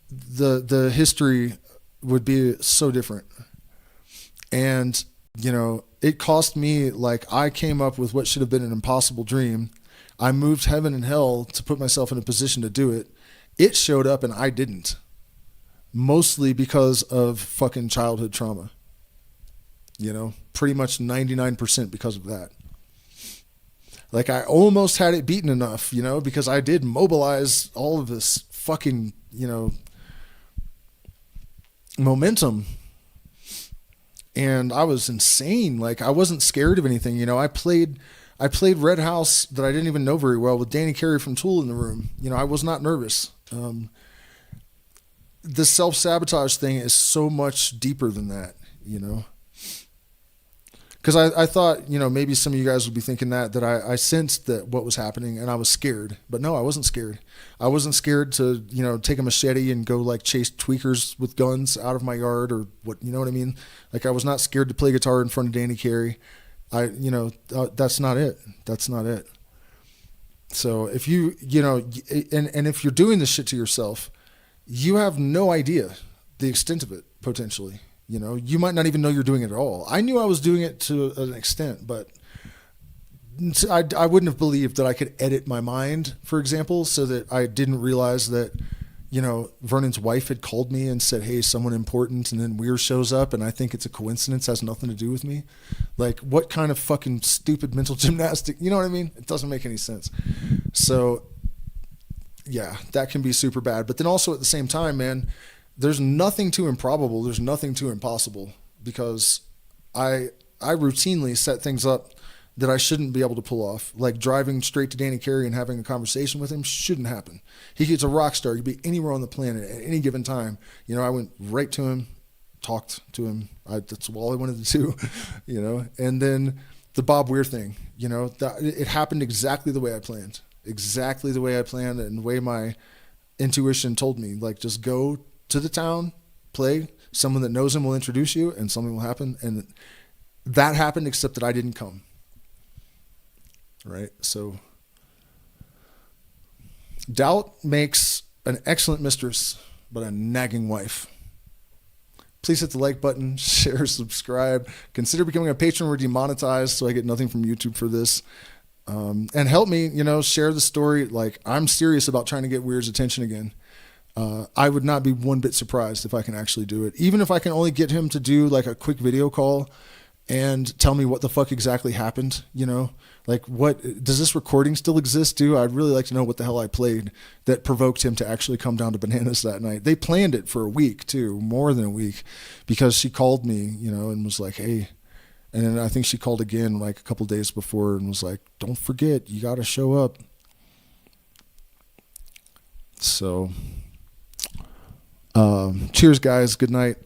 the history would be so different. And, you know, it cost me, like, I came up with what should have been an impossible dream. I moved heaven and hell to put myself in a position to do it. It showed up and I didn't. Mostly because of fucking childhood trauma. You know, pretty much 99% because of that. Like, I almost had it beaten enough, you know, because I did mobilize all of this fucking, you know, momentum. And I was insane. Like, I wasn't scared of anything. You know, I played Red House that I didn't even know very well with Danny Carey from Tool in the room. You know, I was not nervous. The self-sabotage thing is so much deeper than that, you know. Because I thought, you know, maybe some of you guys would be thinking that I sensed that what was happening and I was scared. But no, I wasn't scared. I wasn't scared to, you know, take a machete and go like chase tweakers with guns out of my yard or what, you know what I mean? Like, I was not scared to play guitar in front of Danny Carey. You know, that's not it. That's not it. So if you know, and if you're doing this shit to yourself, you have no idea the extent of it, potentially. You know, you might not even know you're doing it at all. I knew I was doing it to an extent, but I wouldn't have believed that I could edit my mind, for example, so that I didn't realize that, you know, Vernon's wife had called me and said, hey, someone important, and then Weir shows up, and I think it's a coincidence, has nothing to do with me. Like, what kind of fucking stupid mental gymnastic? You know what I mean? It doesn't make any sense. So, yeah, that can be super bad. But then also at the same time, man, there's nothing too improbable. There's nothing too impossible, because I routinely set things up that I shouldn't be able to pull off. Like driving straight to Danny Carey and having a conversation with him shouldn't happen. He's a rock star. He could be anywhere on the planet at any given time. You know, I went right to him, talked to him. That's all I wanted to do, you know. And then the Bob Weir thing, you know, it happened exactly the way I planned. Exactly the way I planned and the way my intuition told me. Like, just go to the town, play, someone that knows him will introduce you, and something will happen. And that happened, except that I didn't come. Right? So, doubt makes an excellent mistress, but a nagging wife. Please hit the like button, share, subscribe. Consider becoming a patron. We're demonetized, so I get nothing from YouTube for this. And help me, you know, share the story. Like, I'm serious about trying to get Weir's attention again. I would not be one bit surprised if I can actually do it. Even if I can only get him to do like a quick video call and tell me what the fuck exactly happened, you know, Like, what does this recording still exist, too? I'd really like to know what the hell I played that provoked him to actually come down to Bananas that night. They planned it for a week, too, more than a week, because she called me, and was like, hey. And then I think she called again like a couple days before and was like, don't forget, you got to show up. So, cheers, guys. Good night.